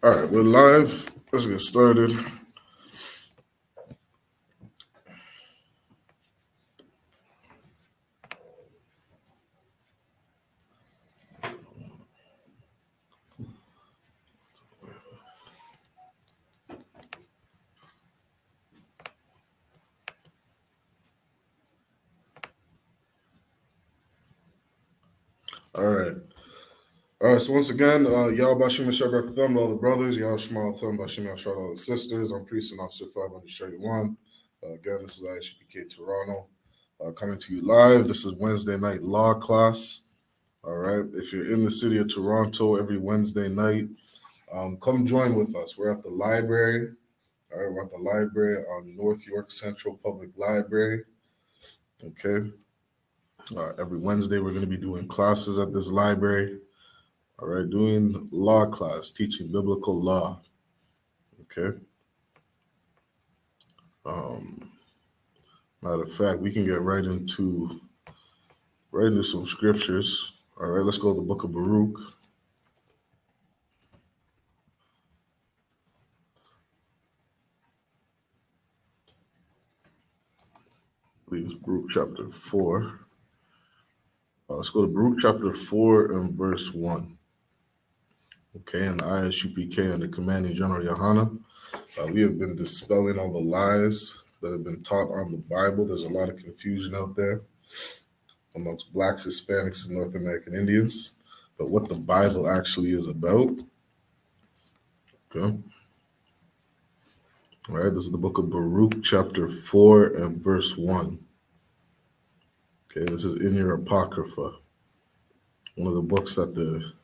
All right, we're live. Let's get started. All right. So once again, y'all Bashim and Shabrak Thumb, all the brothers, y'all Shmal Thumb, Bashim and Shabrak, all the sisters. I'm Priest and Officer 531. Again, this is I.S.U.P.K Toronto. Coming to you live. This is Wednesday night law class. All right. If you're in the city of Toronto every Wednesday night, come join with us. We're at the library. All right, we're at the library on North York Central Public Library. Okay. Every Wednesday, we're going to be doing classes at this library. All right, doing law class, teaching biblical law. Okay. Matter of fact, we can get right into some scriptures. All right, let's go to the book of Baruch. Please, Baruch chapter 4. Let's go to Baruch chapter 4 and verse 1. Okay, and the I.S.U.P.K and the commanding general YAHANNA. We have been dispelling all the lies that have been taught on the Bible. There's a lot of confusion out there amongst Blacks, Hispanics, and North American Indians, but what the Bible actually is about. Okay. All right, this is the book of Baruch, chapter 4 and verse 1. Okay, this is in your Apocrypha, one of the books that the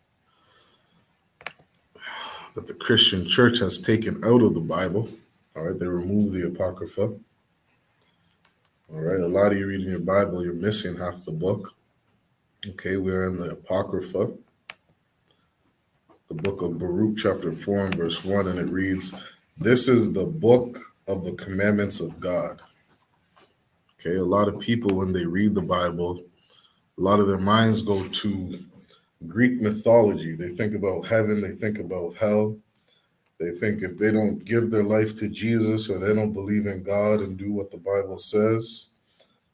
Christian church has taken out of the Bible. All right, they removed the Apocrypha. All right, a lot of you reading your Bible, you're missing half the book. Okay, we're in the Apocrypha, the book of Baruch, chapter 4 and verse 1, and it reads, "This is the book of the commandments of God." Okay, a lot of people, when they read the Bible, a lot of their minds go to Greek mythology. They think about heaven, they think about hell. They think if they don't give their life to Jesus or they don't believe in God and do what the Bible says,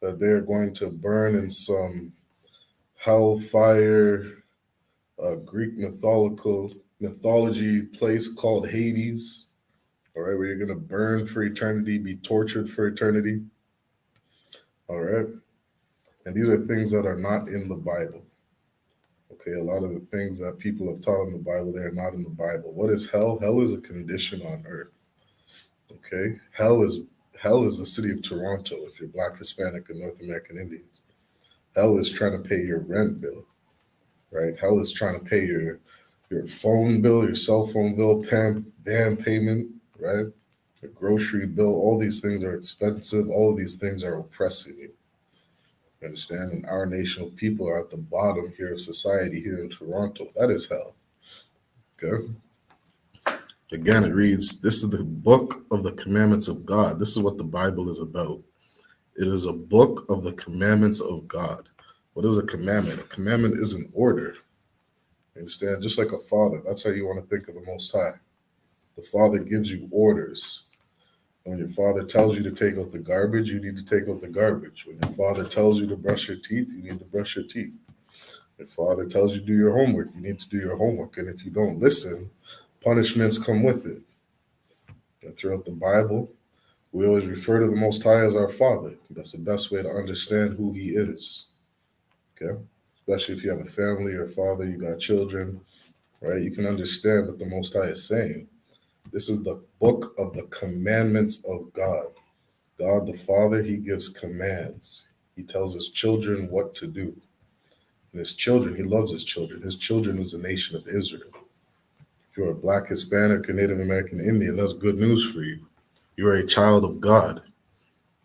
that they're going to burn in some hellfire, Greek mythology place called Hades, all right, where you're going to burn for eternity, be tortured for eternity, all right? And these are things that are not in the Bible, okay? A lot of the things that people have taught in the Bible, they are not in the Bible. What is hell? Hell is a condition on earth, okay? Hell is the city of Toronto if you're Black, Hispanic, and North American Indians. Hell is trying to pay your rent bill, right? Hell is trying to pay your phone bill, your cell phone bill, band payment, right? Your grocery bill. All these things are expensive. All of these things are oppressing you. You understand? And our nation of people are at the bottom here of society here in Toronto. That is hell. Okay. Again, it reads, "This is the book of the commandments of God." This is what the Bible is about. It is a book of the commandments of God. What is a commandment? A commandment is an order. You understand? Just like a father, that's how you want to think of the Most High. The Father gives you orders. When your father tells you to take out the garbage, you need to take out the garbage. When your father tells you to brush your teeth, you need to brush your teeth. Your father tells you to do your homework, you need to do your homework. And if you don't listen, punishments come with it. And throughout the Bible, we always refer to the Most High as our Father. That's the best way to understand who He is. Okay? Especially if you have a family or father, you got children, right? You can understand what the Most High is saying. This is the book of the commandments of God. God the Father, He gives commands. He tells His children what to do. And His children, He loves His children. His children is the nation of Israel. If you're a Black, Hispanic, or Native American Indian, that's good news for you. You are a child of God.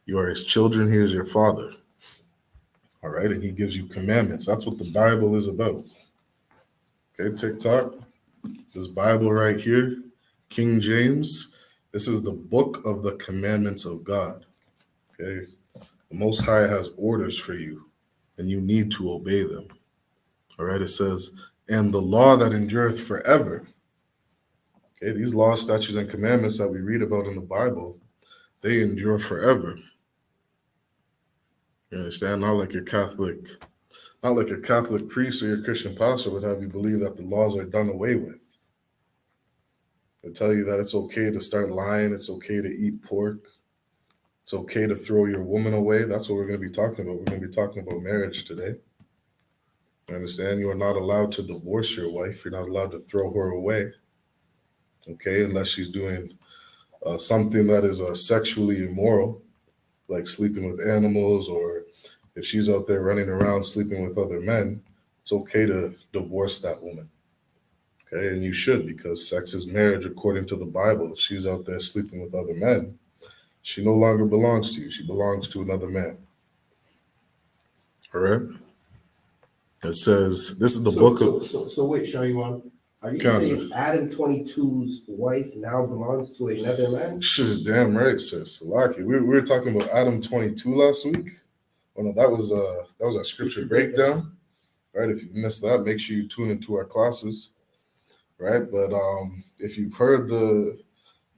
You are His children. He is your Father. All right, and He gives you commandments. That's what the Bible is about. Okay, TikTok, this Bible right here, King James, this is the book of the commandments of God. Okay, the Most High has orders for you, and you need to obey them. All right, it says, "And the law that endureth forever." Okay, these laws, statutes, and commandments that we read about in the Bible, they endure forever. You understand? Not like your Catholic priest or your Christian pastor would have you believe that the laws are done away with. They tell you that it's okay to start lying, it's okay to eat pork, it's okay to throw your woman away. That's what we're going to be talking about. We're going to be talking about marriage today. You understand? You are not allowed to divorce your wife. You're not allowed to throw her away, okay, unless she's doing something that is sexually immoral, like sleeping with animals, or if she's out there running around sleeping with other men, it's okay to divorce that woman. Okay, and you should, because sex is marriage according to the Bible. If she's out there sleeping with other men, she no longer belongs to you. She belongs to another man. All right? It says, this is the book of... So wait, Shaywan, are you Cancer. saying Adam 22's wife now belongs to another man? Shit, damn right, sir. Salaki. We were talking about Adam 22 last week. Oh no, that was a scripture breakdown. Right? If you missed that, make sure you tune into our classes. Right? But if you've heard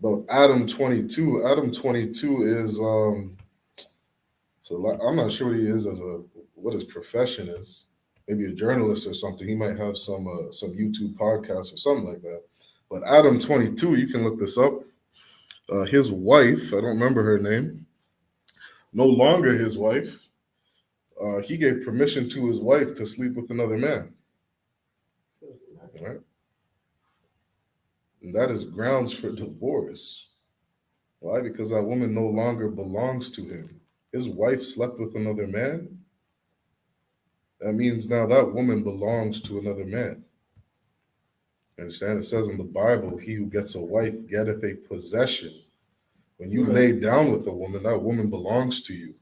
about Adam 22, Adam 22 is so I'm not sure what he is what his profession is. Maybe a journalist or something. He might have some YouTube podcast or something like that. But Adam 22, you can look this up. His wife, I don't remember her name, no longer his wife. He gave permission to his wife to sleep with another man. Right? And that is grounds for divorce. Why? Because that woman no longer belongs to him. His wife slept with another man. That means now that woman belongs to another man. Understand? It says in the Bible, he who gets a wife getteth a possession. When you lay down with a woman, that woman belongs to you.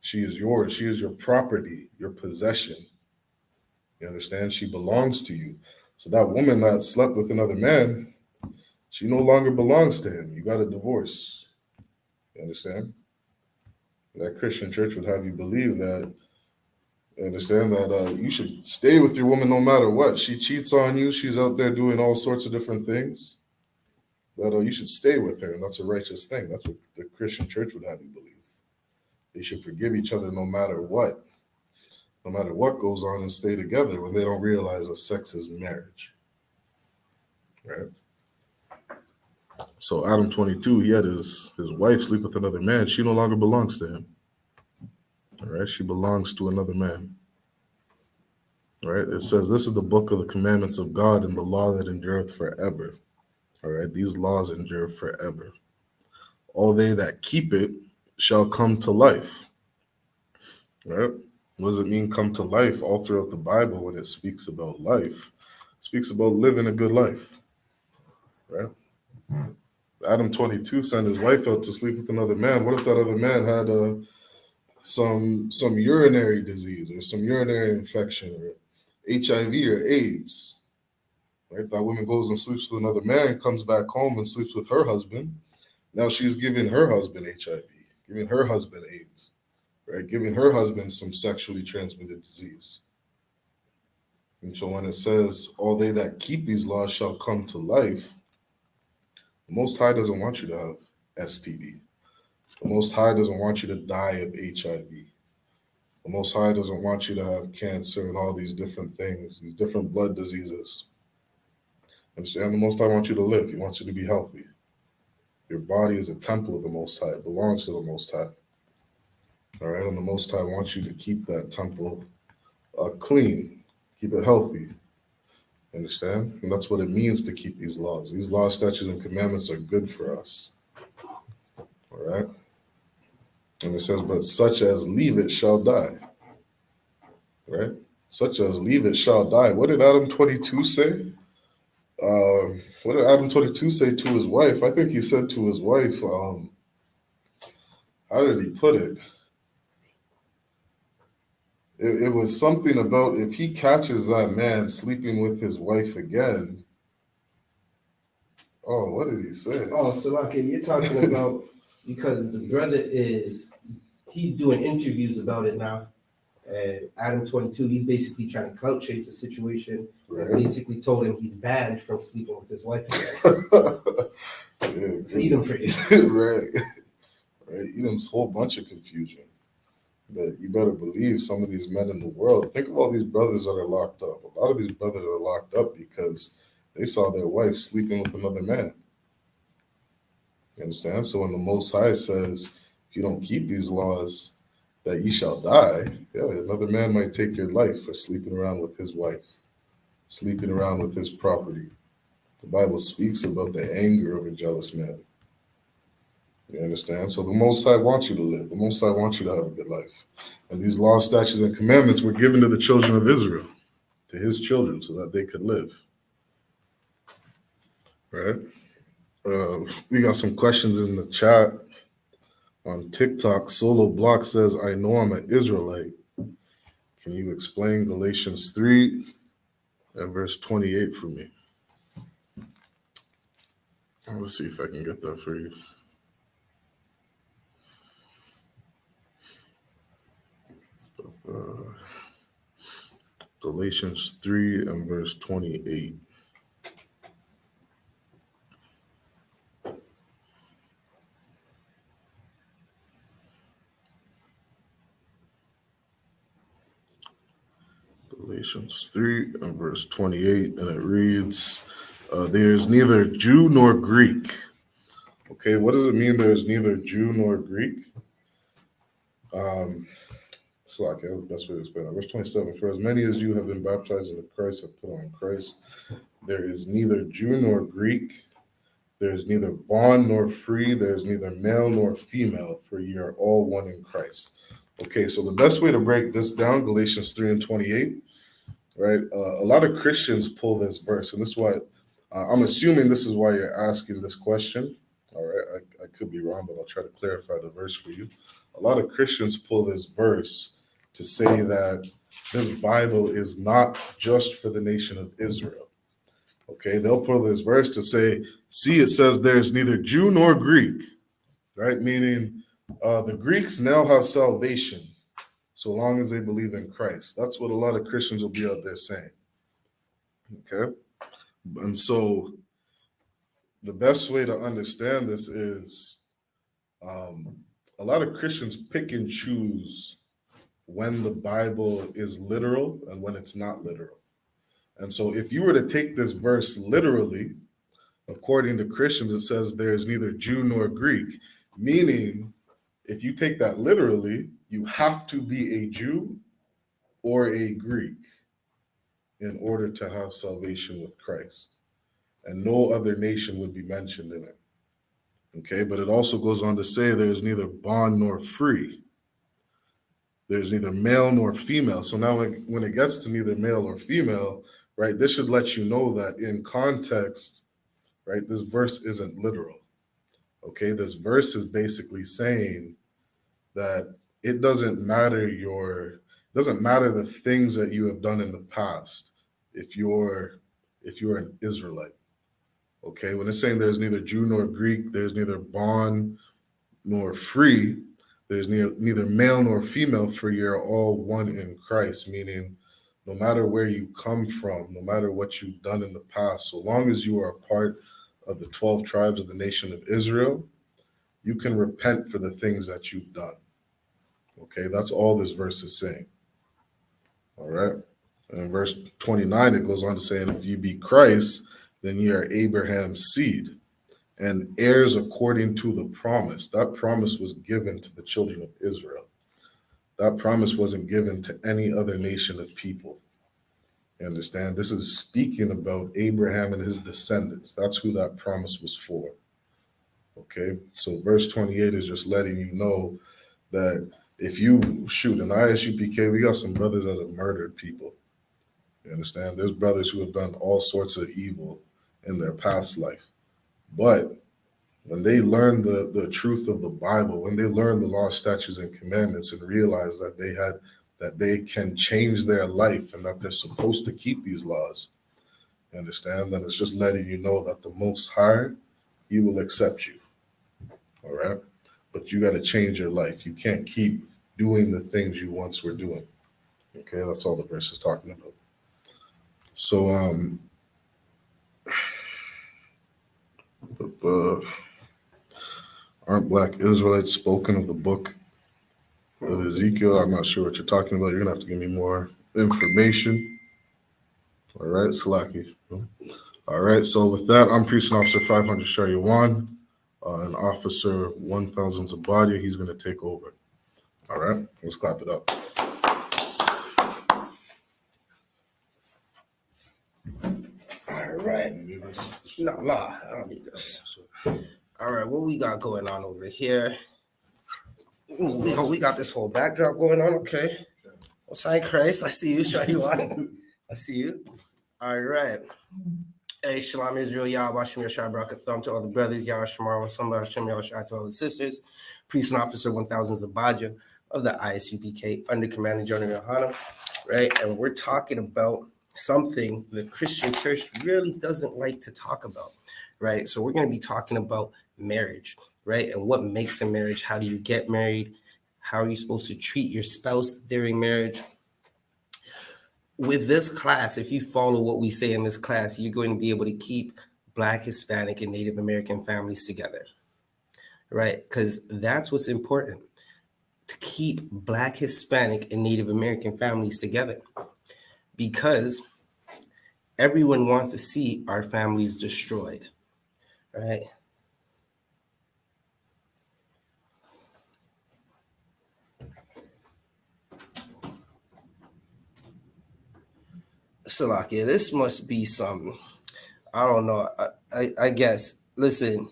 She is yours. She is your property, your possession. You understand? She belongs to you. So that woman that slept with another man, she no longer belongs to him. You got a divorce. You understand? That Christian church would have you believe that, understand that you should stay with your woman no matter what. She cheats on you. She's out there doing all sorts of different things. That you should stay with her, and that's a righteous thing. That's what the Christian church would have you believe. They should forgive each other no matter what goes on, and stay together when they don't realize that sex is marriage. Right? So Adam 22, he had his wife sleep with another man. She no longer belongs to him. All right, she belongs to another man. All right, it says, this is the book of the commandments of God and the law that endureth forever. All right, these laws endure forever. All they that keep it shall come to life. All right, what does it mean, come to life? All throughout the Bible, when it speaks about life, it speaks about living a good life. Right? Adam 22 sent his wife out to sleep with another man. What if that other man had some urinary disease or some urinary infection or HIV or AIDS? Right? That woman goes and sleeps with another man, comes back home and sleeps with her husband. Now she's giving her husband HIV, giving her husband AIDS, right? Giving her husband some sexually transmitted disease. And so when it says, all they that keep these laws shall come to life, the Most High doesn't want you to have STD. The Most High doesn't want you to die of HIV. The Most High doesn't want you to have cancer and all these different things, these different blood diseases. Understand? The Most High wants you to live. He wants you to be healthy. Your body is a temple of the Most High. It belongs to the Most High. All right? And the Most High wants you to keep that temple clean, keep it healthy. Understand? And that's what it means to keep these laws. These laws, statutes, and commandments are good for us. All right? And it says, but such as leave it shall die. Right? Such as leave it shall die. What did Adam 22 say? What did Adam 22 say to his wife? I think he said to his wife, how did he put it? It was something about if he catches that man sleeping with his wife again. Oh, what did he say? Oh, Salaki, you're talking about because the brother he's doing interviews about it now. And Adam 22, he's basically trying to clout chase the situation and Right. basically told him he's banned from sleeping with his wife again. Yeah, It's Edom for you. right. Right. Edom's a whole bunch of confusion. But you better believe some of these men in the world, think of all these brothers that are locked up. A lot of these brothers are locked up because they saw their wife sleeping with another man. You understand? So when the Most High says, if you don't keep these laws, that ye shall die, yeah, another man might take your life for sleeping around with his wife, sleeping around with his property. The Bible speaks about the anger of a jealous man. You understand? So the Most High wants you to live. The Most High wants you to have a good life. And these laws, statutes, and commandments were given to the children of Israel, to his children, so that they could live. Right? We got some questions in the chat. On TikTok, Solo Block says, I know I'm an Israelite. Can you explain Galatians 3 and verse 28 for me? Let's see if I can get that for you. Galatians 3 and verse 28. Galatians 3 and verse 28, and it reads, there's neither Jew nor Greek. Okay, what does it mean there's neither Jew nor Greek? It's like the best way to explain that. Verse 27, for as many as you have been baptized into Christ have put on Christ. There is neither Jew nor Greek. There is neither bond nor free. There is neither male nor female, for ye are all one in Christ. Okay, so the best way to break this down, Galatians 3 and 28, right? A lot of Christians pull this verse, and this is why I'm assuming this is why you're asking this question. All right, I could be wrong, but I'll try to clarify the verse for you. A lot of Christians pull this verse to say that this Bible is not just for the nation of Israel. Okay, they'll pull this verse to say, see, it says there's neither Jew nor Greek, right? Meaning the Greeks now have salvation so long as they believe in Christ. That's what a lot of Christians will be out there saying. Okay, and so the best way to understand this is a lot of Christians pick and choose when the Bible is literal and when it's not literal. And so if you were to take this verse literally, according to Christians, it says there's neither Jew nor Greek, meaning if you take that literally, you have to be a Jew or a Greek in order to have salvation with Christ. And no other nation would be mentioned in it. Okay, but it also goes on to say there's neither bond nor free. There's neither male nor female. So now when it gets to neither male or female, right, this should let you know that in context, right, this verse isn't literal. Okay, this verse is basically saying that it doesn't matter the things that you have done in the past if you're an Israelite. Okay, when it's saying there's neither Jew nor Greek, there's neither bond nor free, there's neither male nor female, for you're all one in Christ, meaning no matter where you come from, no matter what you've done in the past, so long as you are a part of the 12 tribes of the nation of Israel, you can repent for the things that you've done. Okay, that's all this verse is saying. All right. And in verse 29, it goes on to say, and if you be Christ, then ye are Abraham's seed and heirs according to the promise. That promise was given to the children of Israel. That promise wasn't given to any other nation of people. You understand? This is speaking about Abraham and his descendants. That's who that promise was for. Okay, so verse 28 is just letting you know that if you shoot an I.S.U.P.K, we got some brothers that have murdered people. You understand? There's brothers who have done all sorts of evil in their past life. But when they learn the truth of the Bible, when they learn the law, statutes, and commandments and realize that they can change their life and that they're supposed to keep these laws, you understand? Then it's just letting you know that the Most High, He will accept you. All right? But you got to change your life. You can't keep doing the things you once were doing. Okay, that's all the verse is talking about. So, aren't black Israelites spoken of the book of Ezekiel? I'm not sure what you're talking about. You're gonna have to give me more information. All right, Salaki. All right, so with that, I'm Priest and Officer 500 Shariwan, and Officer 1000 Zabadia. He's gonna take over. All right, let's clap it up. All right. No, I don't need this. All right, what we got going on over here? Ooh, we got this whole backdrop going on. Okay. Well, sign Christ. I see you, Shadiwan. I see you. All right. Hey, Shalom Israel, Yah, Bashim Yashai, Barak Thumb to all the brothers, Yah, Shamar, Hashem, Hashem, Yahshai to all the sisters, Priest and Officer 1000 Zabadia of the I.S.U.P.K, under Commander General YAHANNA, right? And we're talking about something the Christian church really doesn't like to talk about, right? So we're going to be talking about marriage, right? And what makes a marriage? How do you get married? How are you supposed to treat your spouse during marriage? With this class, if you follow what we say in this class, you're going to be able to keep Black, Hispanic, and Native American families together, right? Because that's what's important, to keep Black, Hispanic, and Native American families together, because everyone wants to see our families destroyed, right? Salakia, this must be some, I don't know, I guess, listen,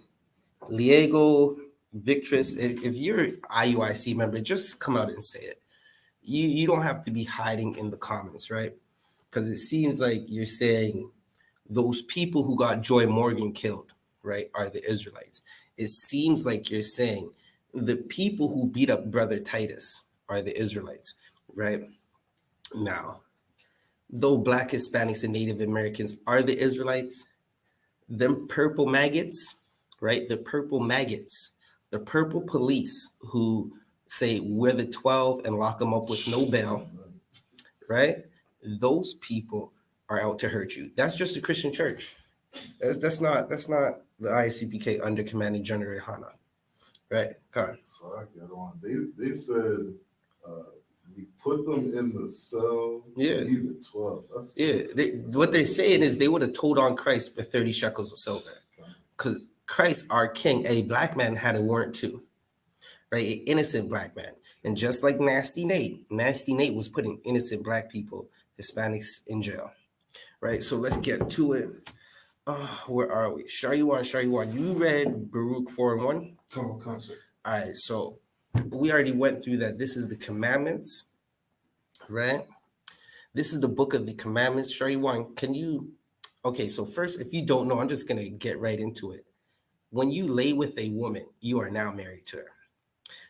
Liego, Victress, if you're IUIC member, just come out and say it. You don't have to be hiding in the comments, right? Because it seems like you're saying those people who got Joy Morgan killed, right, are the Israelites. It seems like you're saying the people who beat up Brother Titus are the Israelites, right? Now, though Black, Hispanics, and Native Americans are the Israelites, them purple maggots, right? The purple maggots, the purple police who say we're the 12 and lock them up with no bail, right? Those people are out to hurt you. That's just the Christian church. That's not the I.S.U.P.K under Commander General YAHANNA, right? Karen. They said we put them in the cell. Yeah. Even 12. What they're saying is they would have told on Christ for 30 shekels of silver, because Christ, our King, a Black man had a warrant too, right? An innocent Black man. And just like Nasty Nate was putting innocent Black people, Hispanics, in jail, right? So let's get to it. Where are we? Shariwan, you read Baruch 4:1? Come on, concert. All right, so we already went through that. This is the commandments, right? This is the book of the commandments. Shariwan, can you? Okay, so first, if you don't know, I'm just going to get right into it. When you lay with a woman, you are now married to her.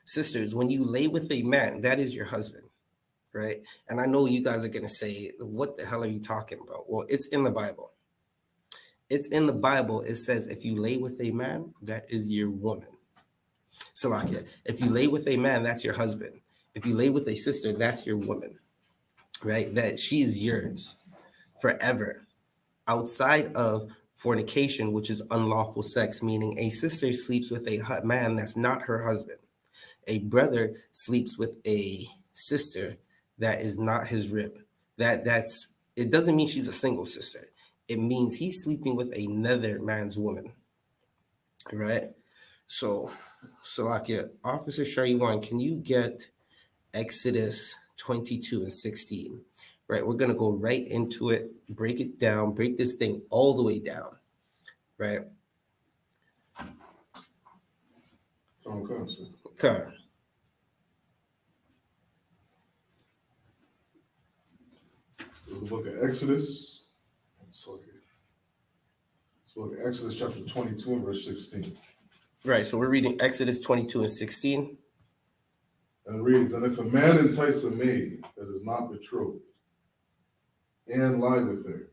Sisters, when you lay with a man, that is your husband, right? And I know you guys are going to say, what the hell are you talking about? Well, it's in the Bible. It's in the Bible. It says, if you lay with a man, that is your woman. Salakia, if you lay with a man, that's your husband. If you lay with a sister, that's your woman, right? That she is yours forever. Outside of fornication, which is unlawful sex, meaning a sister sleeps with a man that's not her husband. A brother sleeps with a sister that is not his rib. That's it doesn't mean she's a single sister. It means he's sleeping with another man's woman, right? So like, yeah, Officer Shariwan, can you get Exodus 22 and 16? Right, we're gonna go right into it, break it down, break this thing all the way down, right? Okay. The book of Exodus. So book of Exodus chapter 22 and verse 16. Right, so we're reading Exodus 22 and 16. And it reads, and if a man entice a maid that is not betrothed and lie with her,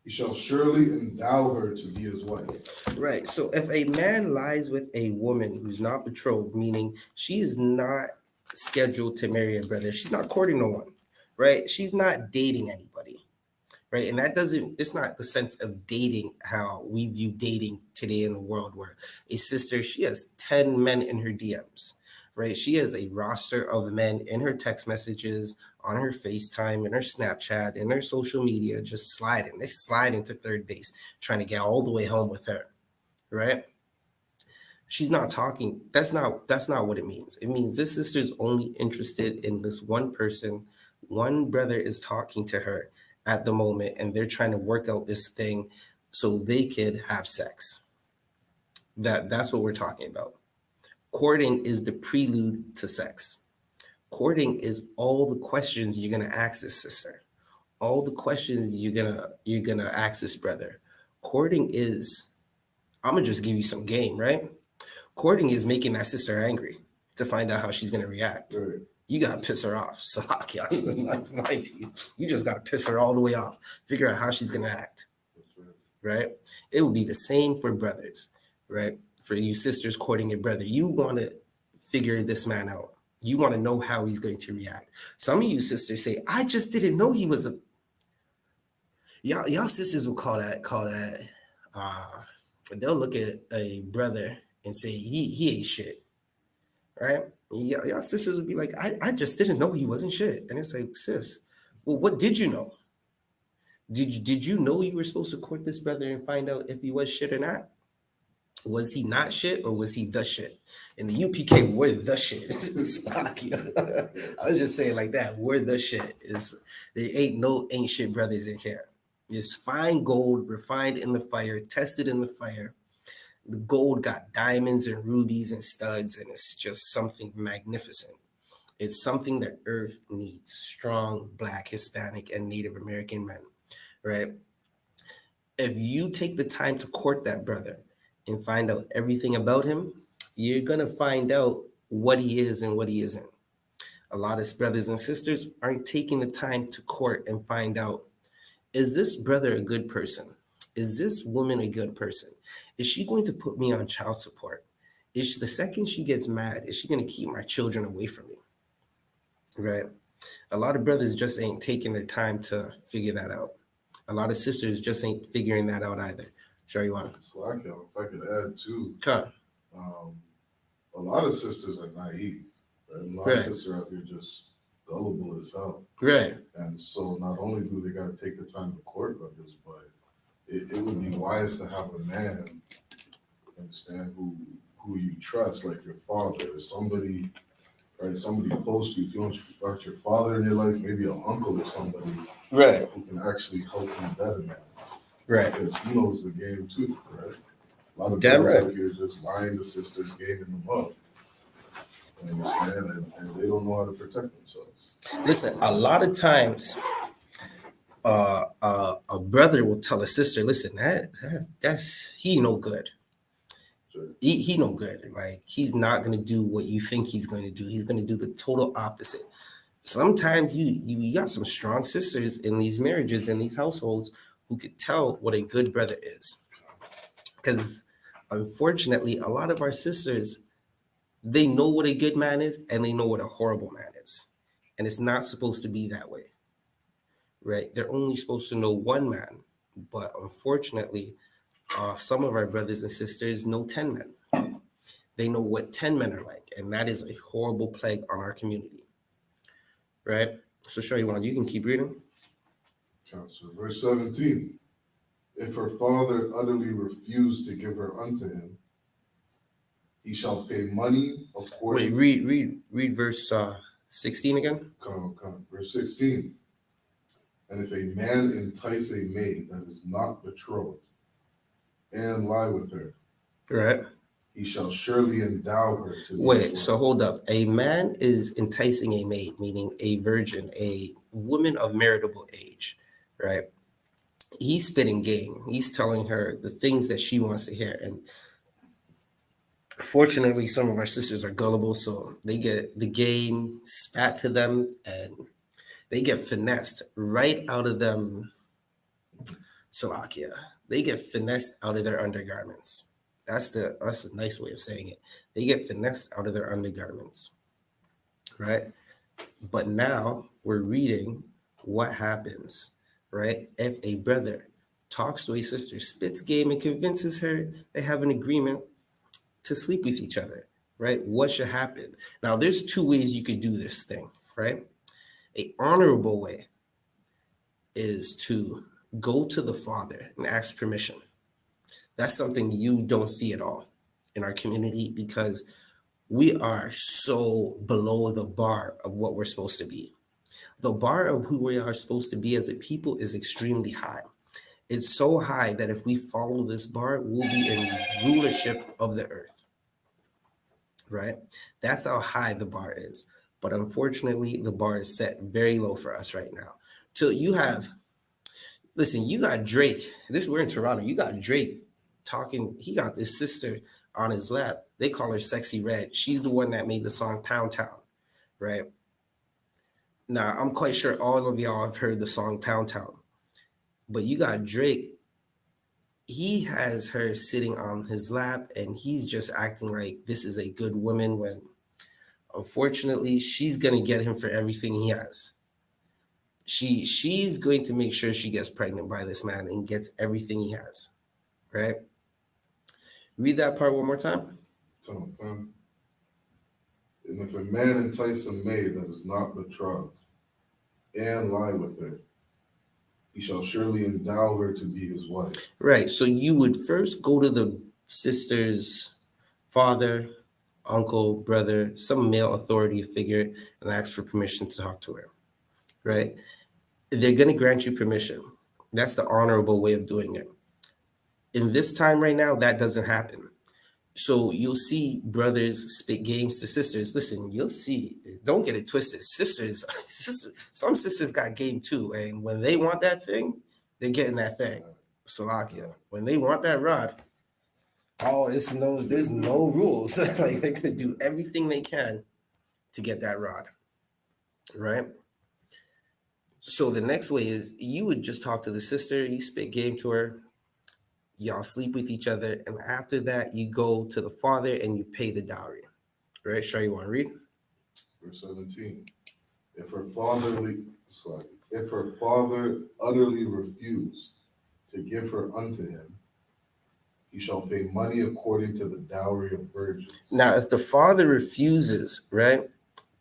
he shall surely endow her to be his wife. Right, so if a man lies with a woman who's not betrothed, meaning she is not scheduled to marry a brother. She's not courting no one, right? She's not dating anybody, right? And that doesn't, it's not the sense of dating how we view dating today in the world, where a sister, she has 10 men in her DMs, right? She has a roster of men in her text messages, on her FaceTime, in her Snapchat, in her social media, just sliding. They slide into third base, trying to get all the way home with her, right? She's not talking. That's not what it means. It means this sister's only interested in this one person. One brother is talking to her at the moment, and they're trying to work out this thing so they could have sex. That's what we're talking about. Courting is the prelude to sex. Courting is all the questions you're gonna ask this sister, all the questions you're gonna ask this brother. Courting is, I'm gonna just give you some game, right? Courting is making that sister angry to find out how she's gonna react. Right. You gotta piss her off. So I'm not lying to you. You just gotta piss her all the way off. Figure out how she's gonna act. Right? It would be the same for brothers, right? For you sisters courting your brother, you want to figure this man out. You want to know how he's going to react. Some of you sisters say, "I just didn't know he was a." Y'all sisters will call that. Uh, they'll look at a brother and say he ain't shit, right? Y'all sisters would be like, I just didn't know he wasn't shit, and it's like, sis, well, what did you know? Did you know you were supposed to court this brother and find out if he was shit or not? Was he not shit or was he the shit? In the UPK, we're the shit. I was just saying like that. We're the shit. There ain't no ain't shit brothers in here. It's fine gold, refined in the fire, tested in the fire. The gold got diamonds and rubies and studs, and it's just something magnificent. It's something that Earth needs: strong Black, Hispanic, and Native American men, right? If you take the time to court that brother and find out everything about him, you're going to find out what he is and what he isn't. A lot of brothers and sisters aren't taking the time to court and find out, is this brother a good person? Is this woman a good person? Is she going to put me on child support? Is the second she gets mad, is she going to keep my children away from me? Right? A lot of brothers just ain't taking their time to figure that out. A lot of sisters just ain't figuring that out either. Sure you want. Slack, if I could add too, Okay. a lot of sisters are naive. Right? A lot of sisters out here just gullible as hell. Right. And so not only do they got to take the time to court brothers, but it would be wise to have a man, understand, who you trust, like your father, or somebody, right? Somebody close to you. If you don't got your father in your life, maybe an uncle or somebody, right, who can actually help you better, man. Right. Because he knows the game too, right? A lot of Damn brothers right. out here just lying to sisters, gaming them up. You understand? And they don't know how to protect themselves. Listen, a lot of times, a brother will tell a sister, "Listen, that's he no good. Sure. He no good. Like, he's not gonna do what you think he's going to do. He's gonna do the total opposite." Sometimes you got some strong sisters in these marriages, in these households, who could tell what a good brother is. Because unfortunately, a lot of our sisters, they know what a good man is and they know what a horrible man is. And it's not supposed to be that way, right? They're only supposed to know one man. But unfortunately, some of our brothers and sisters know 10 men. They know what 10 men are like. And that is a horrible plague on our community, right? So, sure, you can keep reading. So verse 17. If her father utterly refused to give her unto him, he shall pay money according. Wait, read verse 16 again. Come. Verse 16. And if a man entice a maid that is not betrothed and lie with her, right, he shall surely endow her to be Wait, his so wife. hold up. A man is enticing a maid, meaning a virgin, a woman of marriageable age, right? He's spitting game. He's telling her the things that she wants to hear. And fortunately, some of our sisters are gullible, so they get the game spat to them and they get finessed right out of them. Salakia. They get finessed out of their undergarments. That's a nice way of saying it. They get finessed out of their undergarments. right? But now we're reading what happens, right? If a brother talks to a sister, spits game, and convinces her they have an agreement to sleep with each other, right? What should happen? Now, there's two ways you could do this thing, right? A honorable way is to go to the father and ask permission. That's something you don't see at all in our community because we are so below the bar of what we're supposed to be. The bar of who we are supposed to be as a people is extremely high. It's so high that if we follow this bar, we'll be in rulership of the earth, right? That's how high the bar is. But unfortunately, the bar is set very low for us right now. So you have, listen, you got Drake. We're in Toronto. You got Drake talking. He got this sister on his lap. They call her Sexy Red. She's the one that made the song Pound Town, right? Now, I'm quite sure all of y'all have heard the song Pound Town, but you got Drake. He has her sitting on his lap and he's just acting like this is a good woman when unfortunately she's going to get him for everything he has. She's going to make sure she gets pregnant by this man and gets everything he has, right? Read that part one more time. Come on. And if a man entice a maid that is not betrothed and lie with her, he shall surely endow her to be his wife. Right. So you would first go to the sister's father, uncle, brother, some male authority figure, and ask for permission to talk to her. Right. They're going to grant you permission. That's the honorable way of doing it. In this time right now, that doesn't happen. So you'll see brothers spit games to sisters. Listen, you'll see, don't get it twisted. Sisters, some sisters got game too. And when they want that thing, they're getting that thing. Salakia. When they want that rod, there's no rules. Like they're gonna do everything they can to get that rod. Right? So the next way is you would just talk to the sister, you spit game to her, y'all sleep with each other, and after that, you go to the father and you pay the dowry. Right? Sure, you want to read? Verse 17. If her father utterly refuse to give her unto him, he shall pay money according to the dowry of virgins. Now, if the father refuses, right,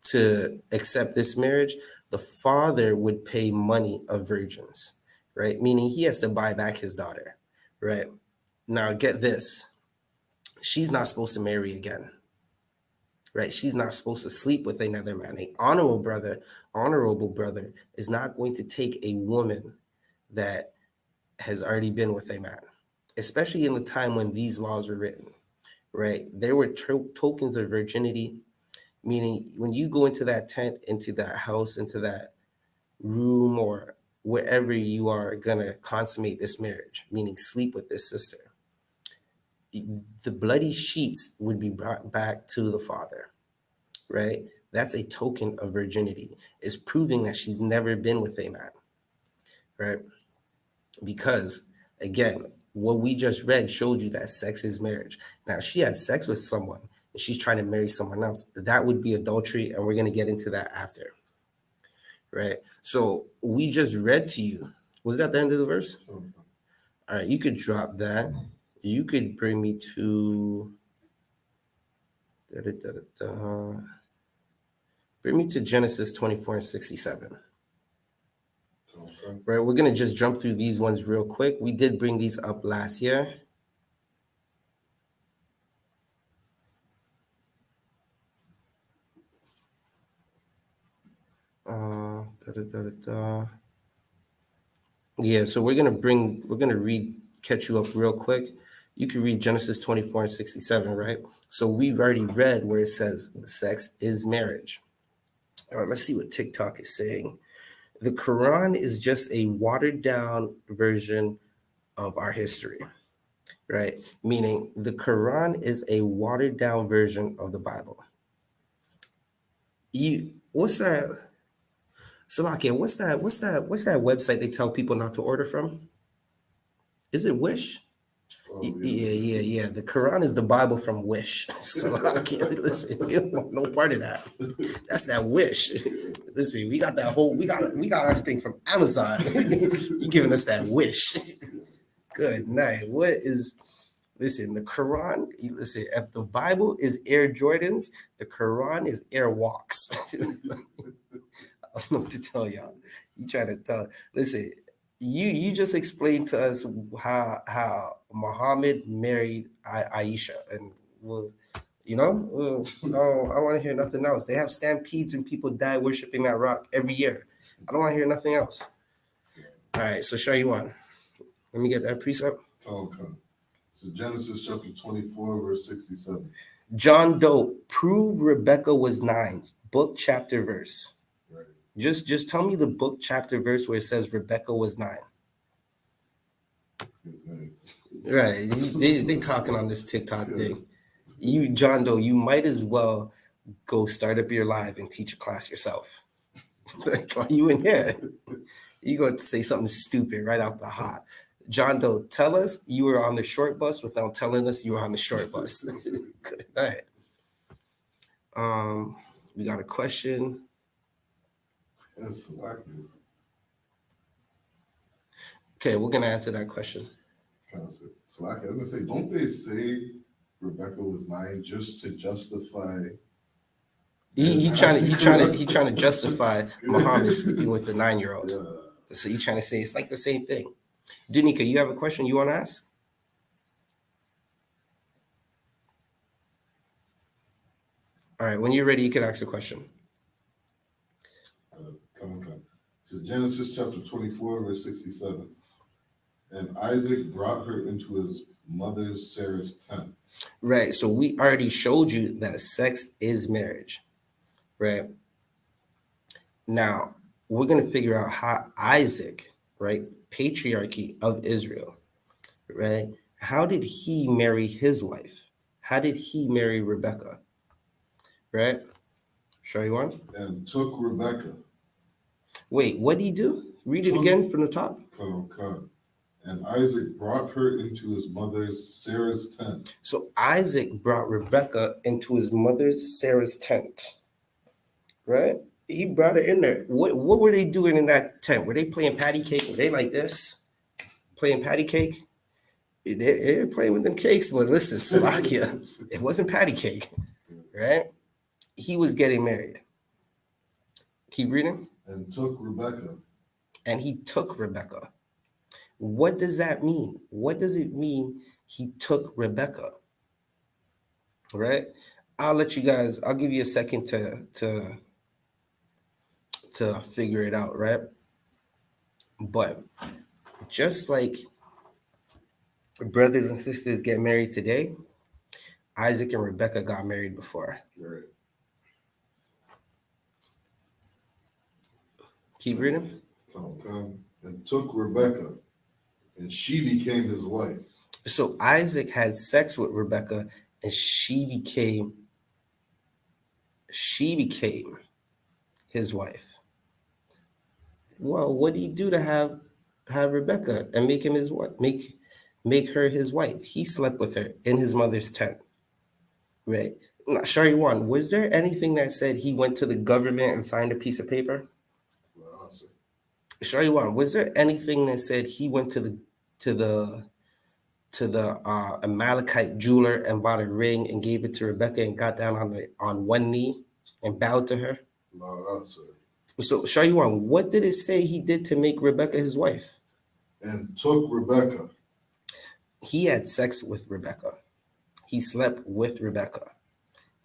to accept this marriage, the father would pay money of virgins, right? Meaning he has to buy back his daughter, right? Now, get this. She's not supposed to marry again, right? She's not supposed to sleep with another man. An honorable brother is not going to take a woman that has already been with a man, especially in the time when these laws were written, right? There were tokens of virginity, meaning when you go into that tent, into that house, into that room, or wherever you are going to consummate this marriage, meaning sleep with this sister, the bloody sheets would be brought back to the father, right? That's a token of virginity. It's proving that she's never been with a man, right? Because again, what we just read showed you that sex is marriage. Now, she has sex with someone and she's trying to marry someone else. That would be adultery, and we're going to get into that after, right? So we just read to you. Was that the end of the verse? All right, you could drop that. You could bring me to bring me to Genesis 24 and 67. Okay. Right, we're gonna just jump through these ones real quick. We did bring these up last year. Yeah, so we're gonna catch you up real quick. You can read Genesis 24 and 67, right? So we've already read where it says sex is marriage. All right, let's see what TikTok is saying. The Quran is just a watered down version of our history, right? Meaning the Quran is a watered down version of the Bible. What's that? Salakia, what's that website they tell people not to order from? Is it Wish? Oh, Yeah. The Quran is the Bible from Wish. So I can't listen. We don't want no part of that. That's that Wish. Listen, we got that whole. We got our thing from Amazon. You giving us that Wish? Good night. What is? Listen, the Quran. Listen, if the Bible is Air Jordans, the Quran is Air Walks. I don't know what to tell y'all. You try to tell. Listen, you just explained to us how Muhammad married Aisha, and well, I want to hear nothing else. They have stampedes and people die worshiping that rock every year. I don't want to hear nothing else. All right, so show you one. Let me get that precept. Okay. So Genesis chapter 24, verse 67. John Doe, prove Rebecca was 9. Book, chapter, verse. Right. Just tell me the book, chapter, verse where it says Rebecca was 9. Right. They talking on this TikTok thing. You, John Doe, you might as well go start up your live and teach a class yourself. Like, are you in here? You going to say something stupid right out the hot. John Doe, tell us you were on the short bus without telling us you were on the short bus. Good night. We got a question. That's Okay, we're gonna answer that question. Slack. I was gonna say, don't they say Rebecca was 9 just to justify? He trying to justify Muhammad sleeping with the 9-year-old. Yeah. So you trying to say it's like the same thing. Dunika, you have a question you want to ask? All right, when you're ready, you can ask a question. Come. So Genesis chapter 24, verse 67. And Isaac brought her into his mother Sarah's tent. Right, so we already showed you that sex is marriage, right? Now, we're going to figure out how Isaac, right, patriarchy of Israel, right? How did he marry his wife? How did he marry Rebecca? Right? Show you one. And took Rebecca. Wait, what did he do? Read it again from the top. Come. And Isaac brought her into his mother's Sarah's tent. So Isaac brought Rebecca into his mother's Sarah's tent. Right? He brought her in there. What were they doing in that tent? Were they playing patty cake? Were they like this? Playing patty cake? They're playing with them cakes, but listen, Slovakia, it wasn't patty cake, right? He was getting married. Keep reading. And took Rebecca. And he took Rebecca. What does that mean? What does it mean he took Rebecca? Right? I'll give you a second to figure it out, right? But just like brothers and sisters get married today, Isaac and Rebecca got married before. Right. Keep reading. Come. And took Rebecca, and she became his wife. So Isaac had sex with Rebecca, and she became his wife. Well, what did he do to have Rebecca and make him his wife? Make her his wife. He slept with her in his mother's tent. Right. Now, Shari Wan, was there anything that said he went to the government and signed a piece of paper? Well, Shari Wan, was there anything that said he went to the Amalekite jeweler and bought a ring and gave it to Rebecca and got down on one knee and bowed to her? No, So Shari Wan, what did it say he did to make Rebecca his wife? And took Rebecca. He had sex with Rebecca. He slept with Rebecca.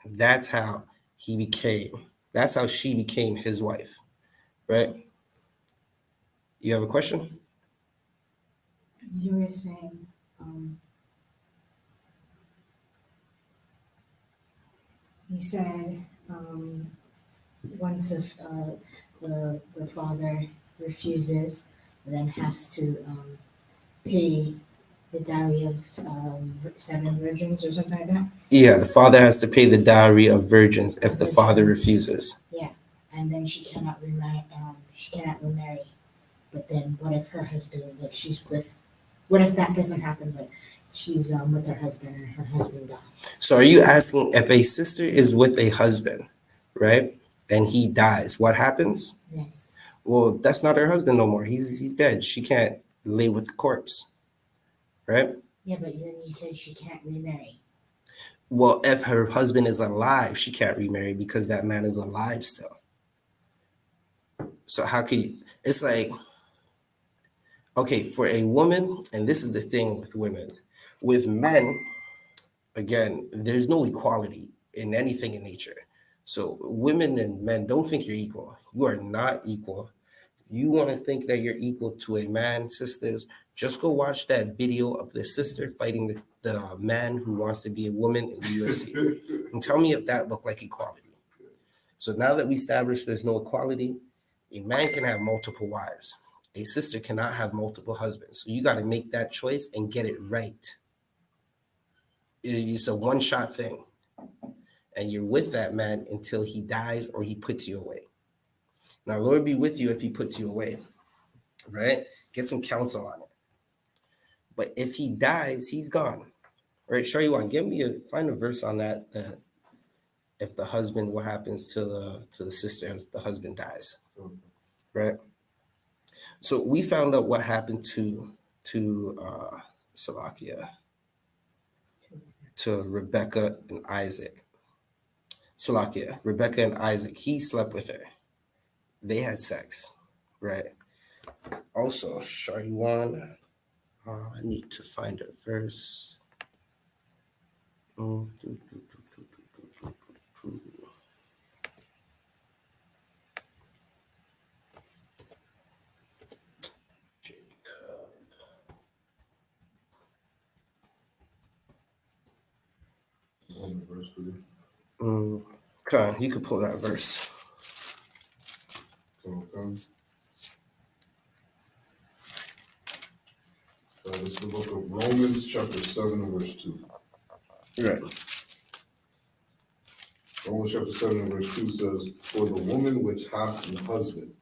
That's how she became his wife, right? You have a question? You were saying, you said once if the father refuses, then has to pay the dowry of 7 virgins or something like that. Yeah, the father has to pay the dowry of virgins if the father refuses. Yeah, and then she cannot remarry. But then, what if her husband, like she's with? What if that doesn't happen? But she's with her husband and her husband dies. So are you asking if a sister is with a husband, right? And he dies, what happens? Yes. Well, that's not her husband no more. He's dead. She can't lay with the corpse, right? Yeah, but then you said she can't remarry. Well, if her husband is alive, she can't remarry because that man is alive still. So how can you, it's like, okay, for a woman, and this is the thing with women, with men, again, there's no equality in anything in nature. So women and men, don't think you're equal. You are not equal. You want to think that you're equal to a man, sisters, just go watch that video of the sister fighting the man who wants to be a woman in the UFC. And tell me if that looked like equality. So now that we established there's no equality, a man can have multiple wives. A sister cannot have multiple husbands. So you got to make that choice and get it right. It's a one-shot thing. And you're with that man until he dies or he puts you away. Now, Lord be with you if he puts you away, right? Get some counsel on it. But if he dies, he's gone. All right, show you one. Find a verse on that. If the husband, what happens to the sister if the husband dies, right? So we found out what happened to Salakia, to Rebecca and Isaac. Salakia, Rebecca and Isaac. He slept with her. They had sex, right? Also, Shariwan. I need to find a verse. Okay, you could pull that verse. Okay. This is the book of Romans, chapter 7, and verse 2. Right. Romans chapter 7 and verse 2 says, "For the woman which hath an husband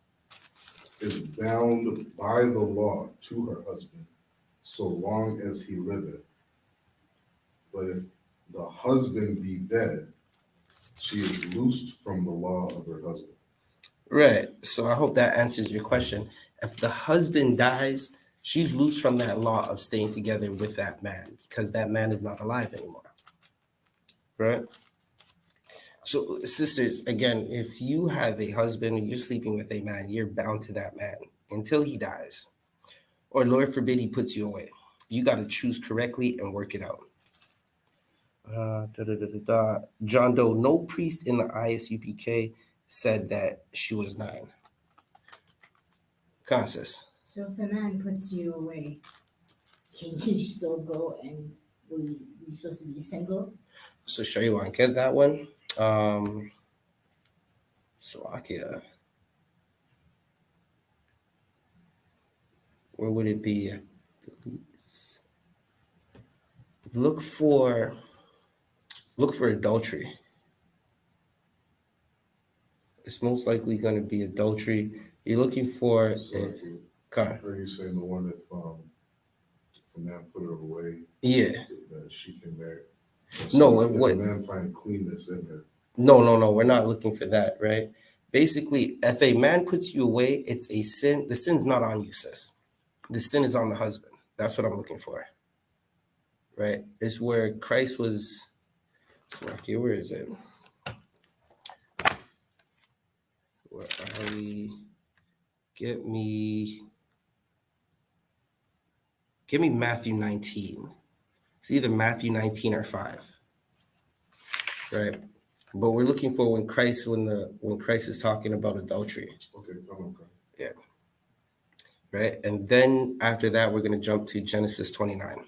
is bound by the law to her husband, so long as he liveth. But if the husband be dead, she is loosed from the law of her husband." Right. So I hope that answers your question. If the husband dies, she's loose from that law of staying together with that man because that man is not alive anymore. Right? So, sisters, again, if you have a husband and you're sleeping with a man, you're bound to that man until he dies. Or, Lord forbid, he puts you away. You got to choose correctly and work it out. John Doe, no priest in the I.S.U.P.K said that she was 9. Consis. So if the man puts you away, can you still go and were you supposed to be single? So sure you want to get that one. Slovakia. Where would it be? Look for adultery. It's most likely going to be adultery. You're looking for Are you saying the one if a man put her away? Yeah. That she can marry. No, if what? a man find cleanness in her. No. We're not looking for that, right? Basically, if a man puts you away, it's a sin. The sin's not on you, sis. The sin is on the husband. That's what I'm looking for. Right? It's where Christ was. Okay, where is it? Where are we? Give me Matthew 19. It's either Matthew 19 or 5. Right? But we're looking for when Christ is talking about adultery. Okay, come on. Yeah. Right? And then after that, we're going to jump to Genesis 29.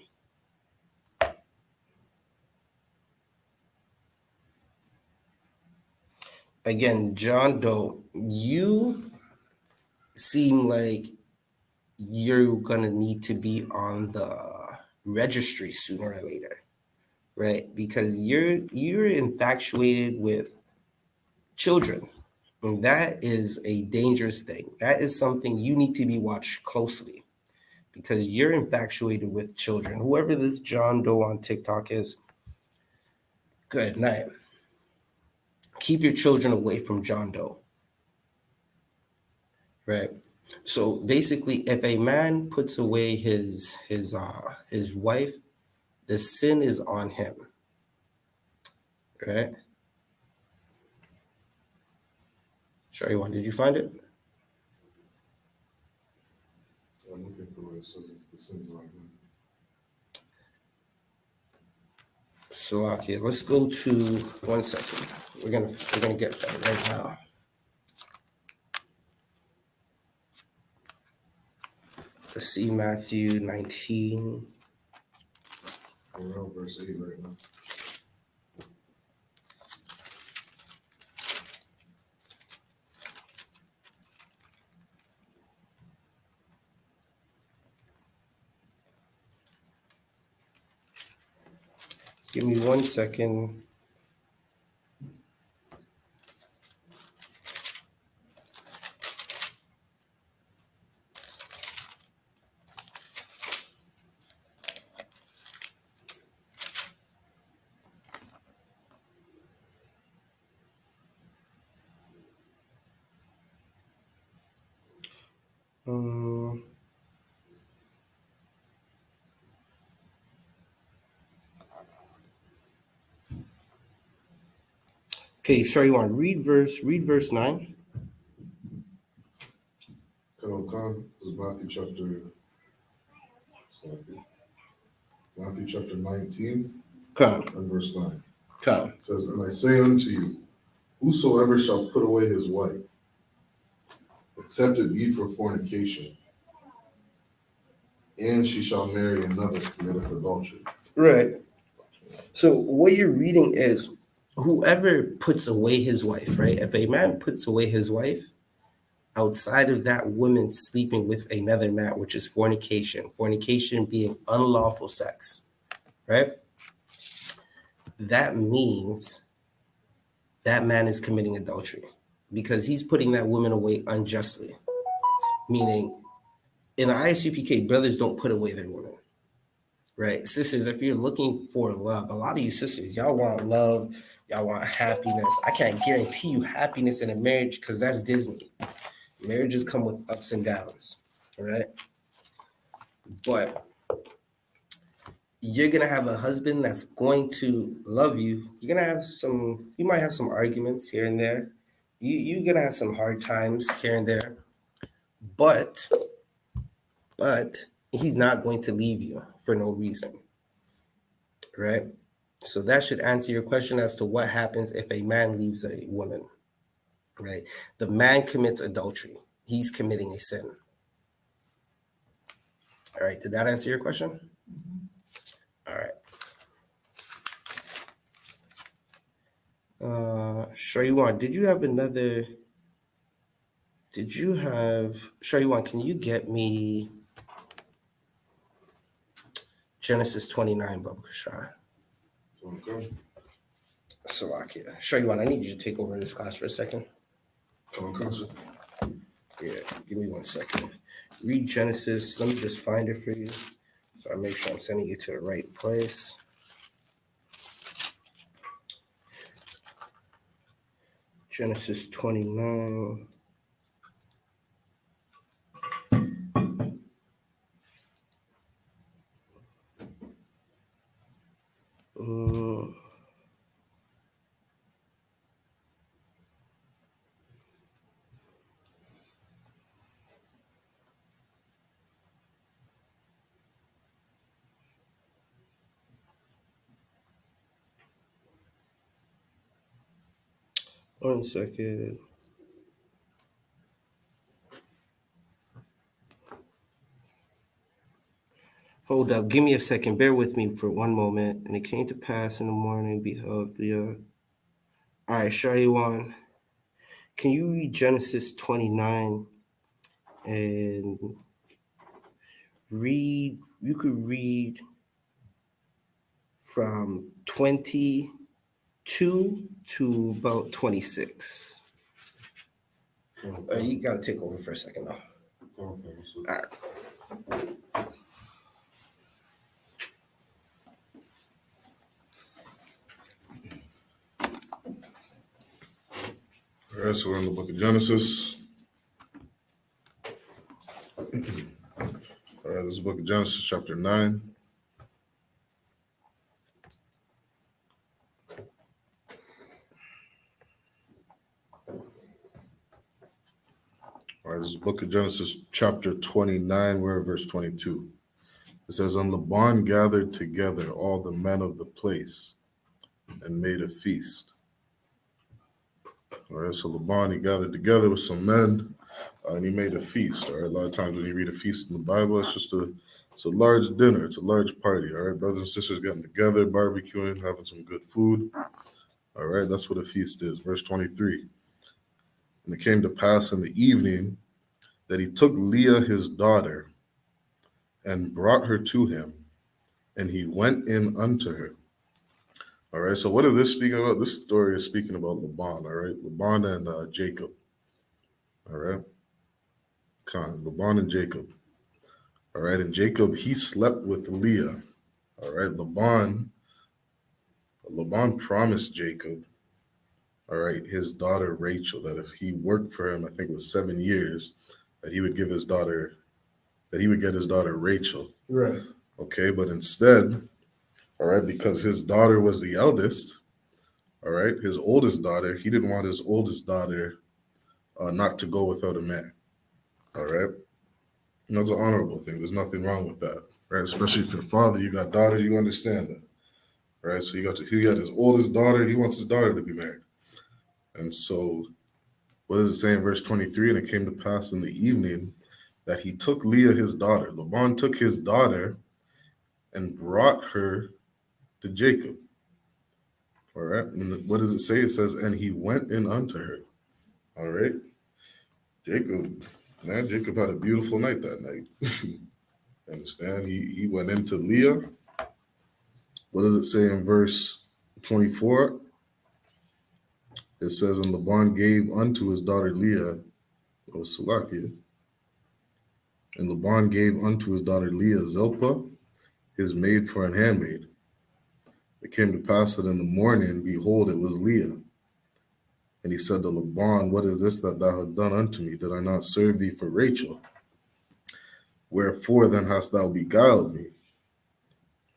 Again, John Doe, you seem like you're going to need to be on the registry sooner or later, right? Because you're infatuated with children. And that is a dangerous thing. That is something you need to be watched closely because you're infatuated with children. Whoever this John Doe on TikTok is, good night. Keep your children away from John Doe. Right. So basically, if a man puts away his wife, the sin is on him. Right. Sorry, one. Did you find it? I'm looking for where it says the sins on him. So okay, let's go to 1 second. We're gonna get that right now. Let's see Matthew 19. We're around verse 8 right now. Give me 1 second. Okay, sure, you want to read verse 9. Come, is Matthew chapter 19 Come. and verse 9. Come. It says, and I say unto you, whosoever shall put away his wife, except it be for fornication, and she shall marry another, committeth adultery. Right. So what you're reading is whoever puts away his wife, right? If a man puts away his wife outside of that woman sleeping with another man, which is fornication being unlawful sex, right? That means that man is committing adultery because he's putting that woman away unjustly. Meaning, in the I.S.U.P.K, brothers don't put away their women, right? Sisters, if you're looking for love, a lot of you sisters, y'all want love, y'all want happiness. I can't guarantee you happiness in a marriage because that's Disney. Marriages come with ups and downs, all right? But you're gonna have a husband that's going to love you. You might have some arguments here and there. You're gonna have some hard times here and there, but he's not going to leave you for no reason, right? So that should answer your question as to what happens if a man leaves a woman, right? The man commits adultery. He's committing a sin. All right, did that answer your question? All right. Shariwan, Shariwan, can you get me Genesis 29, Baba Kashar? Okay. Salakia. Shariwan, I need you to take over this class for a second. Come, sir. Yeah, give me 1 second. Read Genesis. Let me just find it for you. So I make sure I'm sending you to the right place. Genesis 29. One second. Hold up. Give me a second. Bear with me for one moment. And it came to pass in the morning, behold, all right, Shariwan, can you read Genesis 29 and you could read from 22 to about 26. You got to take over for a second now. Okay, so All right. all right, so we're in the book of Genesis. All right, this is the book of Genesis, chapter 9. All right, this is the book of Genesis, chapter 29, we're at verse 22. It says, And Laban gathered together all the men of the place and made a feast. All right, so Laban, he gathered together with some men and he made a feast. All right, a lot of times when you read a feast in the Bible, it's a large dinner, it's a large party. All right, brothers and sisters getting together, barbecuing, having some good food. All right, that's what a feast is. Verse 23. And it came to pass in the evening that he took Leah his daughter and brought her to him, and he went in unto her. All right, so what is this speaking about? This story is speaking about Laban, all right? Laban and Jacob, all right? Laban and Jacob, all right? And Jacob, he slept with Leah, all right? Laban promised Jacob, all right, his daughter Rachel, that if he worked for him, I think it was 7 years, that he would get his daughter Rachel. Right. Okay, but instead, all right, because his daughter was the eldest, all right, his oldest daughter, he didn't want his oldest daughter not to go without a man, all right? And that's an honorable thing. There's nothing wrong with that, right? Especially if your father, you got daughters, you understand that, right? So he got his oldest daughter, he wants his daughter to be married. And so what does it say in verse 23? And it came to pass in the evening that he took Leah his daughter. Laban took his daughter and brought her to Jacob. All right. And what does it say? It says, and he went in unto her. All right. Jacob had a beautiful night that night. Understand? He went into Leah. What does it say in verse 24? It says, and Laban gave unto his daughter Leah, Salakia, and Laban gave unto his daughter Leah Zilpah, his maid for an handmaid. It came to pass that in the morning, behold, it was Leah. And he said to Laban, what is this that thou hast done unto me? Did I not serve thee for Rachel? Wherefore then hast thou beguiled me?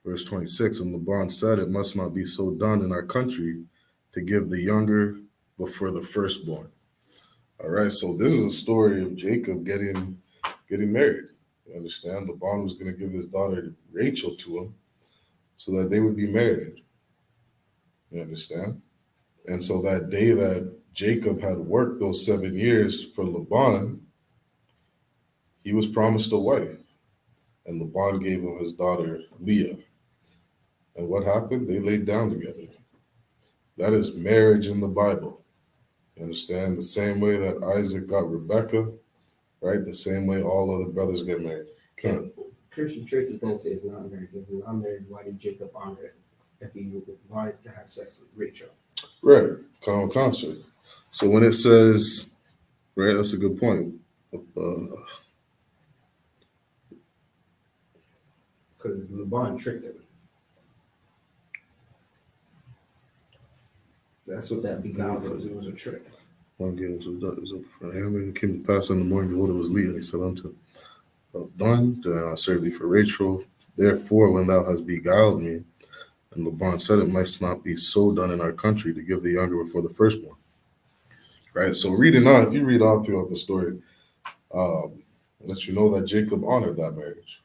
Verse 26, and Laban said, it must not be so done in our country to give the younger before the firstborn. All right, so this is a story of Jacob getting married. You understand? Laban was going to give his daughter Rachel to him so that they would be married. You understand? And so that day that Jacob had worked those 7 years for Laban, he was promised a wife. And Laban gave him his daughter Leah. And what happened? They laid down together. That is marriage in the Bible. You understand? The same way that Isaac got Rebekah, right? The same way all other brothers get married. Christian church is going to say it's not married. If you're not married, why did Jacob honor it if he wanted to have sex with Rachel? Right. Common concert. So when it says, right, that's a good point. Because Laban tricked him. That's what that beguiled was. It was a trick. One gave to his daughter for him, and it came to pass in the morning, behold, it was Leah. And he said unto him, well done, then I serve thee for Rachel. Therefore, when thou hast beguiled me, and Laban said, it must not be so done in our country to give the younger before the firstborn. Right. So reading on, if you read on throughout the story, lets you know that Jacob honored that marriage.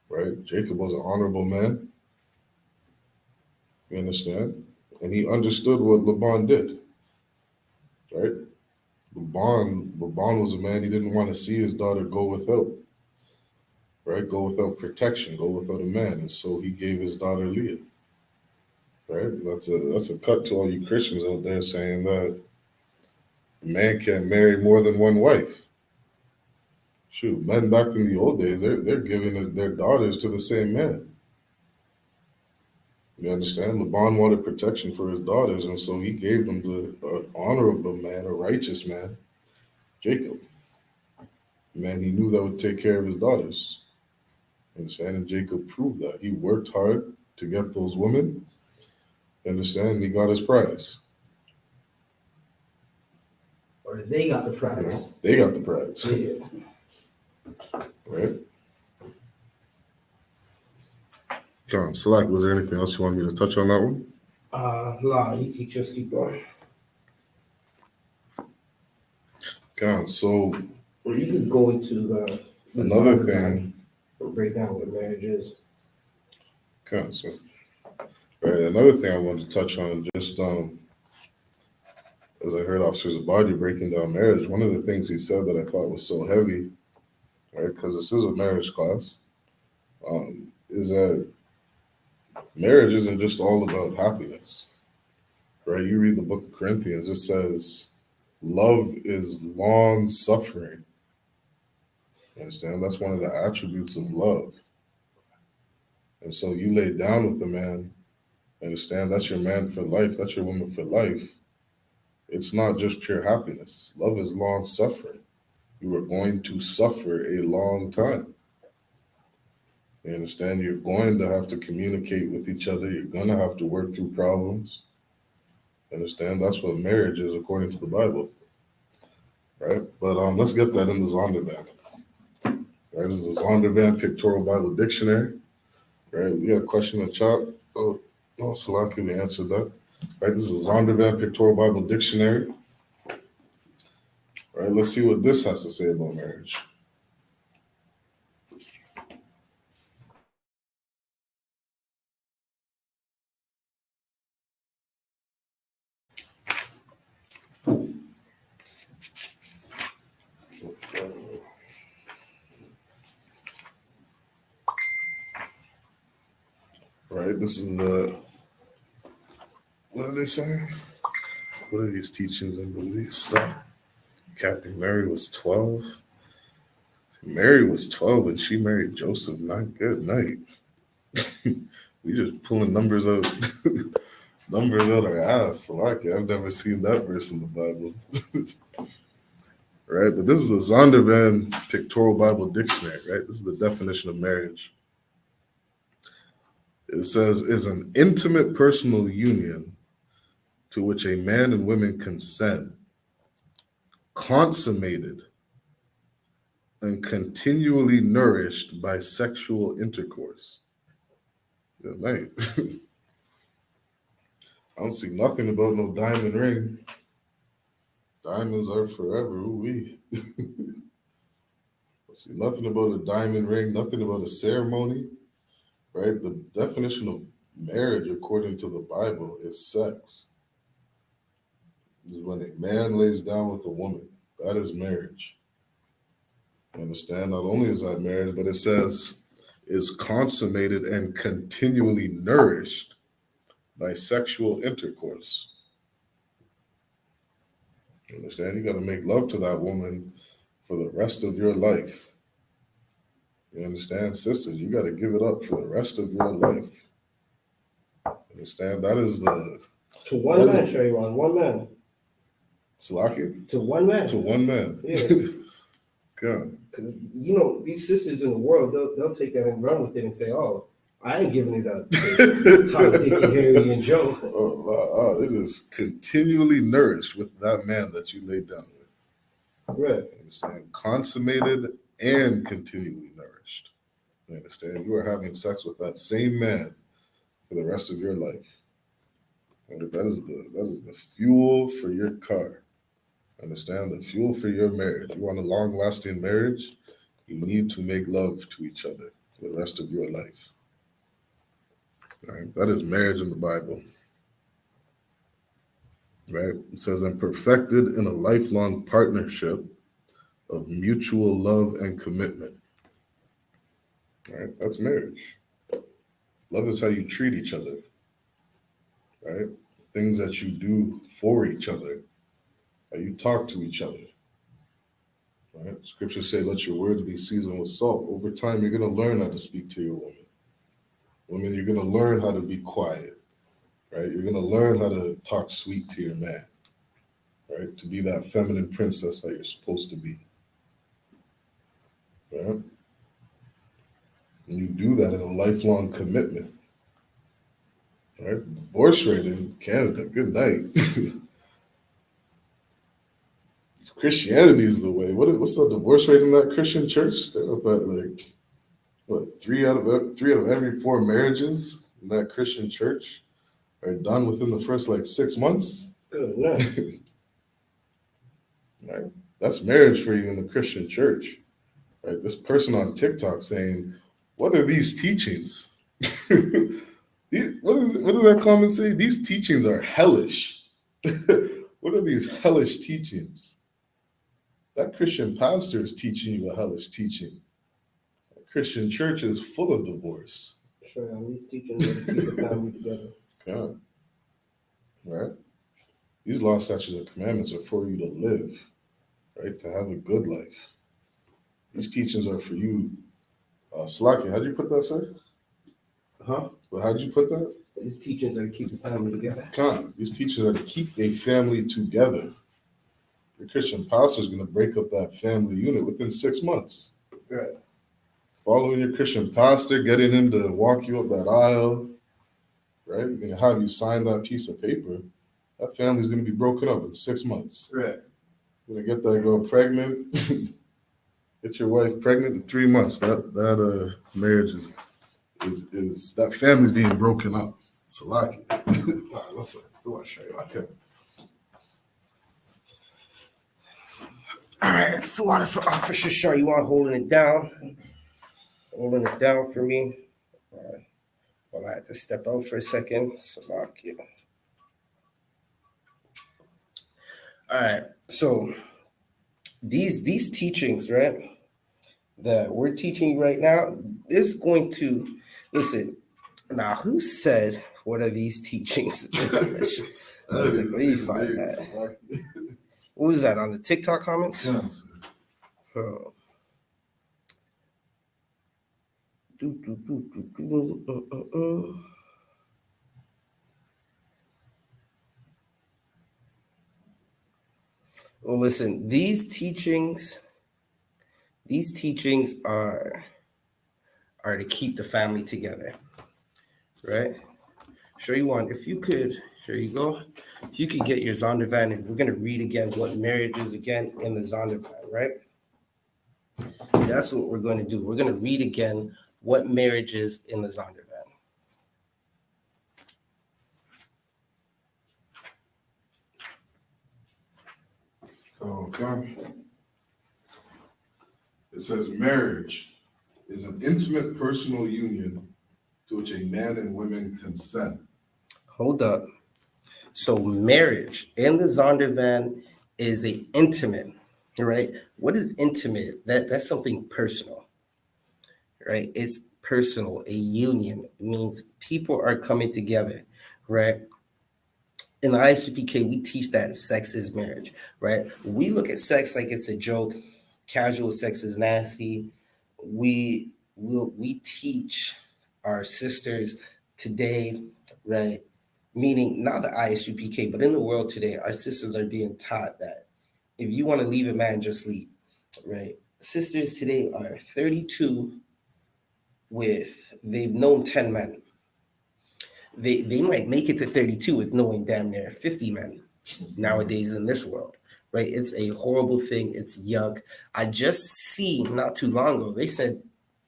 Right. Jacob was an honorable man. You understand? And he understood what Laban did. Right. Laban was a man, he didn't want to see his daughter go without. Right. Go without protection, go without a man. And so he gave his daughter Leah. Right. That's a cut to all you Christians out there saying that a man can't marry more than one wife. Shoot, men back in the old days, they're giving their daughters to the same man. You understand? Laban wanted protection for his daughters, and so he gave them to an honorable man, a righteous man, Jacob. man he knew that would take care of his daughters. Understand? And Jacob proved that. He worked hard to get those women. Understand? And he got his prize. Or they got the You know, prize. they got the prize. Yeah. Right? John, Selak, was there anything else you want me to touch on that one? Nah, you can just keep going. John, so Or you could go into the another Zondervan thing, or break down what marriage is. John, so right, another thing I wanted to touch on, just as I heard Officer Zabadi breaking down marriage, one of the things he said that I thought was so heavy, right, because this is a marriage class, is that marriage isn't just all about happiness, right? You read the book of Corinthians, it says love is long suffering. You understand? That's one of the attributes of love. And so you lay down with a man, understand that's your man for life, that's your woman for life. It's not just pure happiness. Love is long suffering. You are going to suffer a long time. You understand? You're going to have to communicate with each other. You're going to have to work through problems. Understand? That's what marriage is according to the Bible. Right? But let's get that in the Zondervan. Right? This is the Zondervan Pictorial Bible Dictionary. Right? We got a question in the chat. Oh, no, Salaki, we answered that. Right? This is a Zondervan Pictorial Bible Dictionary. Right? Let's see what this has to say about marriage. Right? This is the, what are they saying? What are these teachings and beliefs? Stop. Captain Mary was 12. Mary was 12 and she married Joseph. Not good night. We just pulling numbers out numbers out our ass. Like, I've never seen that verse in the Bible. Right? But this is a Zondervan Pictorial Bible Dictionary, right? This is the definition of marriage. It says, is an intimate personal union to which a man and woman consent, consummated, and continually nourished by sexual intercourse. Good night. I don't see nothing about no diamond ring. Diamonds are forever. Ooh-wee. I see nothing about a diamond ring, nothing about a ceremony, right? The definition of marriage, according to the Bible, is sex. This is when a man lays down with a woman. That is marriage. You understand? Not only is that marriage, but it says is consummated and continually nourished by sexual intercourse. You understand? You got to make love to that woman for the rest of your life. You understand? Sisters, you got to give it up for the rest of your life. Understand? That is the... To one man, Shaywan, one man. Salaki? To one man. To one man. Yeah. God. Because, you know, these sisters in the world, they'll take that and run with it and say, oh, I ain't giving it up to Tom, Dick, and Harry, and Joe. It is continually nourished with that man that you laid down with. Right. You understand? Consummated and continually nourished. You understand? You are having sex with that same man for the rest of your life. And that is the fuel for your car. Understand? The fuel for your marriage. You want a long-lasting marriage, you need to make love to each other for the rest of your life. Right? That is marriage in the Bible. Right? It says, and perfected in a lifelong partnership of mutual love and commitment. Right? That's marriage. Love is how you treat each other. Right? Things that you do for each other, how you talk to each other. Right? Scriptures say, let your words be seasoned with salt. Over time, you're going to learn how to speak to your woman. Women, you're going to learn how to be quiet. Right? You're going to learn how to talk sweet to your man. Right? To be that feminine princess that you're supposed to be. Right? And you do that in a lifelong commitment. Right? Divorce rate in Canada, good night. Christianity is the way. What's the divorce rate in that Christian church? They're up at like what, three out of every four marriages in that Christian church are done within the first like 6 months. Good enough. Right? That's marriage for you in the Christian church. Right? This person on TikTok saying, "What are these teachings?" What does that comment say? These teachings are hellish. What are these hellish teachings? That Christian pastor is teaching you a hellish teaching. A Christian church is full of divorce. Sure, these teachings are to keep the family together. God. Right? These law, statutes, and commandments are for you to live, right? To have a good life. These teachings are for you. Slaki, how'd you put that, sir? Huh? Well, how'd you put that? These teachings are to keep the family together. Khan, these teachings are to keep a family together. Your Christian pastor is going to break up that family unit within 6 months. Right. Following your Christian pastor, getting him to walk you up that aisle, right? You're going to have you sign that piece of paper. That family's going to be broken up in 6 months. Right. You're going to get that girl pregnant, get your wife pregnant in 3 months. That marriage is that family's being broken up. So like it. All right, listen, I want to show you. I can. All right, for water for Officer Shaw, you want holding it down? Holding it down for me. All right. Well, I had to step out for a second. Salakia. All right, so these teachings, right, that we're teaching you right now is going to listen. Now, who said what are these teachings? Let's let me find that. What was that on the TikTok comments? Yeah. Oh. Well, listen, these teachings are to keep the family together, right? Show you one. If you could, here you go. If you could get your Zondervan, and we're gonna read again what marriage is again in the Zondervan, right? That's what we're going to do. We're gonna read again what marriage is in the Zondervan. Okay. It says marriage is an intimate personal union to which a man and women consent. Hold up. So marriage in the Zondervan is a intimate, right? What is intimate? That's something personal, right? It's personal, a union. It means people are coming together, right? In the I.S.U.P.K, we teach that sex is marriage, right? We look at sex like it's a joke. Casual sex is nasty. We teach our sisters today, right? Meaning not the I.S.U.P.K, but in the world today, our sisters are being taught that if you want to leave a man, just leave, right? Sisters today are 32 they've known 10 men. They might make it to 32 with knowing damn near 50 men nowadays in this world, right? It's a horrible thing. It's yuck. I just see not too long ago, they said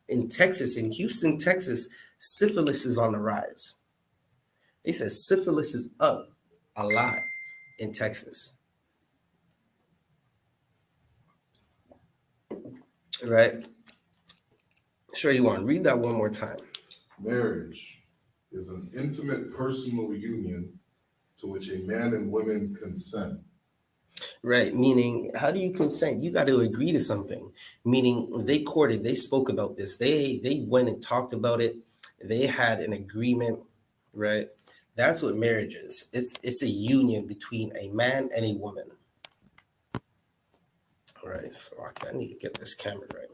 in Texas, in Houston, Texas, syphilis is on the rise. They said syphilis is up a lot in Texas, right? Sure, you want to read that one more time. Marriage is an intimate personal union to which a man and women consent. Right, meaning how do you consent? You got to agree to something. Meaning they courted, they spoke about this. They went and talked about it. They had an agreement, right? That's what marriage is. It's a union between a man and a woman. All right, so I need to get this camera right.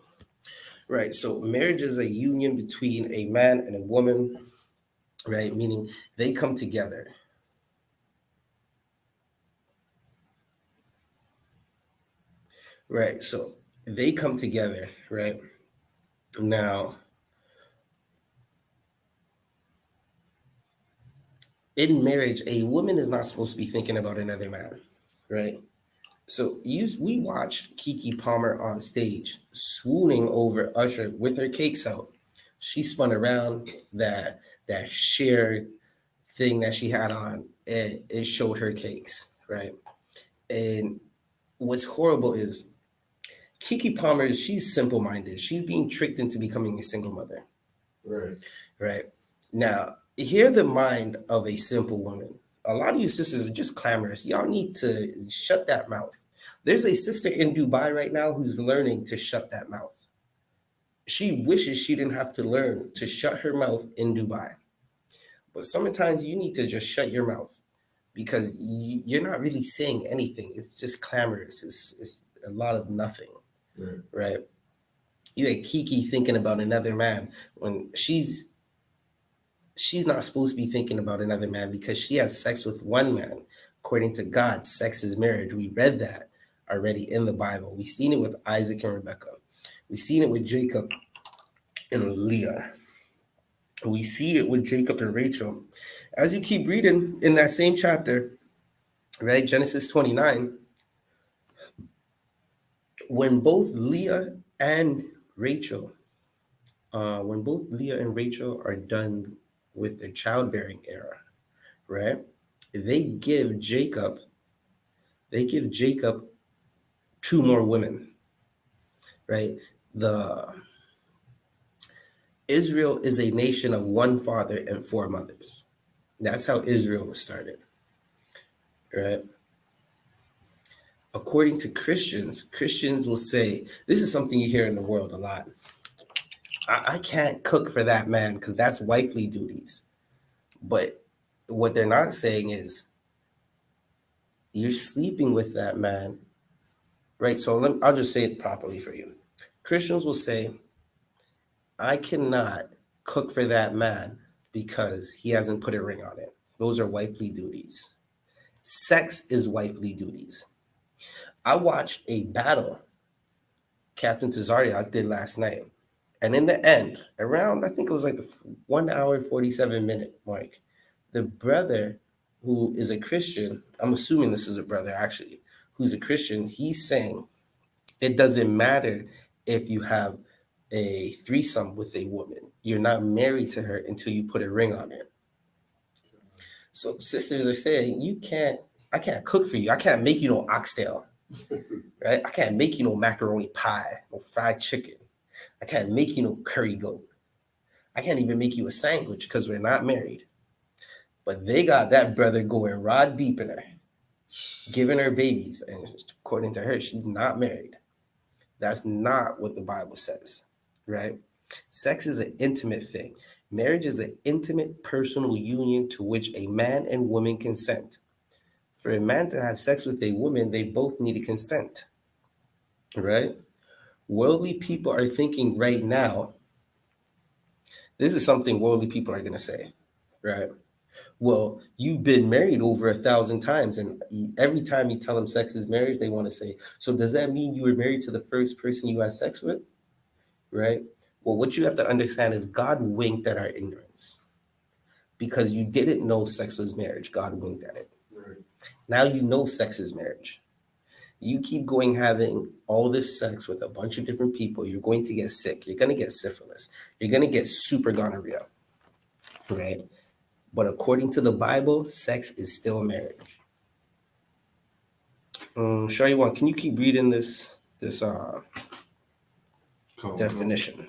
Right, so marriage is a union between a man and a woman, right? Meaning they come together. Right, so they come together, right? Now, in marriage, a woman is not supposed to be thinking about another man, right? So we watched Kiki Palmer on stage swooning over Usher with her cakes out. She spun around that sheer thing that she had on, and it showed her cakes, right? And what's horrible is Kiki Palmer, she's simple minded. She's being tricked into becoming a single mother. Right. Right. Now, hear the mind of a simple woman. A lot of you sisters are just clamorous. Y'all need to shut that mouth. There's a sister in Dubai right now who's learning to shut that mouth. She wishes she didn't have to learn to shut her mouth in Dubai. But sometimes you need to just shut your mouth because you're not really saying anything. It's just clamorous. It's a lot of nothing. Right? You had Kiki thinking about another man when she's not supposed to be thinking about another man because she has sex with one man. According to God, sex is marriage. We read that already in the Bible. We've seen it with Isaac and Rebekah. We've seen it with Jacob and Leah. We see it with Jacob and Rachel. As you keep reading in that same chapter, right, Genesis 29, when both Leah and Rachel, are done with their childbearing era, right? They give Jacob two more women, right? The Israel is a nation of one father and four mothers. That's how Israel was started, right? According to Christians will say, this is something you hear in the world a lot. I can't cook for that man because that's wifely duties. But what they're not saying is you're sleeping with that man, right? So I'll just say it properly for you. Christians will say, I cannot cook for that man because he hasn't put a ring on it. Those are wifely duties. Sex is wifely duties. I watched a battle Captain Tazariak did last night. And in the end, around, I think it was like the 1 hour, 47-minute mark, the brother who is a Christian, I'm assuming this is a brother actually, who's a Christian, he's saying it doesn't matter if you have a threesome with a woman. You're not married to her until you put a ring on it. So sisters are saying, I can't cook for you. I can't make you no oxtail, right? I can't make you no macaroni pie, no fried chicken. I can't make you no curry goat. I can't even make you a sandwich because we're not married. But they got that brother going rod deep in her, giving her babies. And according to her, she's not married. That's not what the Bible says, right? Sex is an intimate thing. Marriage is an intimate personal union to which a man and woman consent. For a man to have sex with a woman, they both need to consent, right? Worldly people are thinking right now, this is something worldly people are going to say, right? Well, you've been married over 1,000 times, and every time you tell them sex is marriage, they want to say, so does that mean you were married to the first person you had sex with, right? Well, what you have to understand is God winked at our ignorance. Because you didn't know sex was marriage, God winked at it. Right. Now you know sex is marriage. You keep going having all this sex with a bunch of different people, you're going to get sick. You're going to get syphilis. You're going to get super gonorrhea, right? But according to the Bible, sex is still marriage. Shariwan, can you keep reading this definition?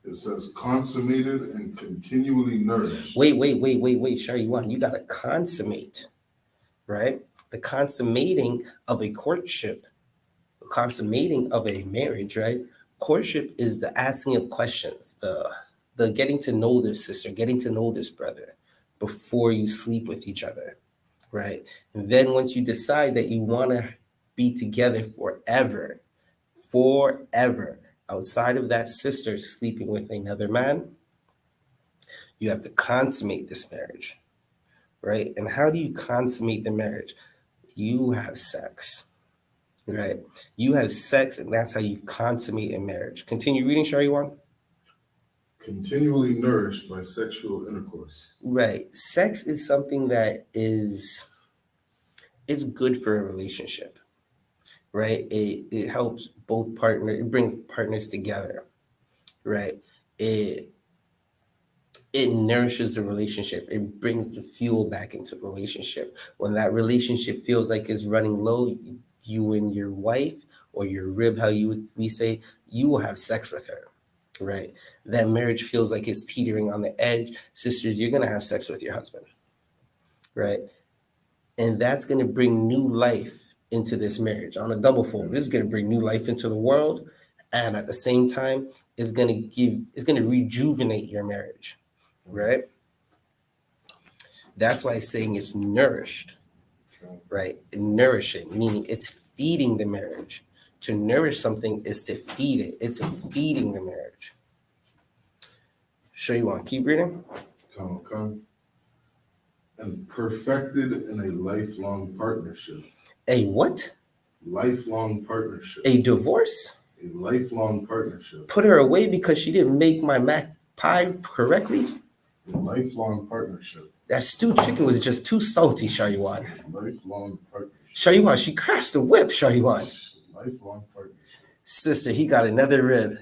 It says consummated and continually nourished. Wait, Shariwan, you got to consummate, right? The consummating of a courtship, the consummating of a marriage, right? Courtship is the asking of questions, the getting to know this sister, getting to know this brother before you sleep with each other, right? And then once you decide that you want to be together forever, outside of that sister sleeping with another man, you have to consummate this marriage, right? And how do you consummate the marriage? You have sex, right? You have sex, and that's how you consummate a marriage. Continue reading, Shariwan. Continually nourished by sexual intercourse. Right. Sex is something that it's good for a relationship, right? It helps both partners, it brings partners together, right? It it nourishes the relationship. It brings the fuel back into the relationship. When that relationship feels like it's running low, you and your wife or your rib, how we say, you will have sex with her, right? That marriage feels like it's teetering on the edge. Sisters, you're gonna have sex with your husband, right? And that's gonna bring new life into this marriage on a double fold. This is gonna bring new life into the world, and at the same time, it's gonna rejuvenate your marriage, right? That's why saying it's nourished, right? Nourishing, meaning it's feeding the marriage. To nourish something is to feed it. It's feeding the marriage. Sure, you want to keep reading? Come. And perfected in a lifelong partnership. A what? Lifelong partnership. A divorce? A lifelong partnership. Put her away because she didn't make my mac pie correctly? A lifelong partnership. That stewed chicken was just too salty, Shariwan. Lifelong partnership. Shariwan, she crashed the whip, Shariwan. Lifelong partnership. Sister, he got another rib.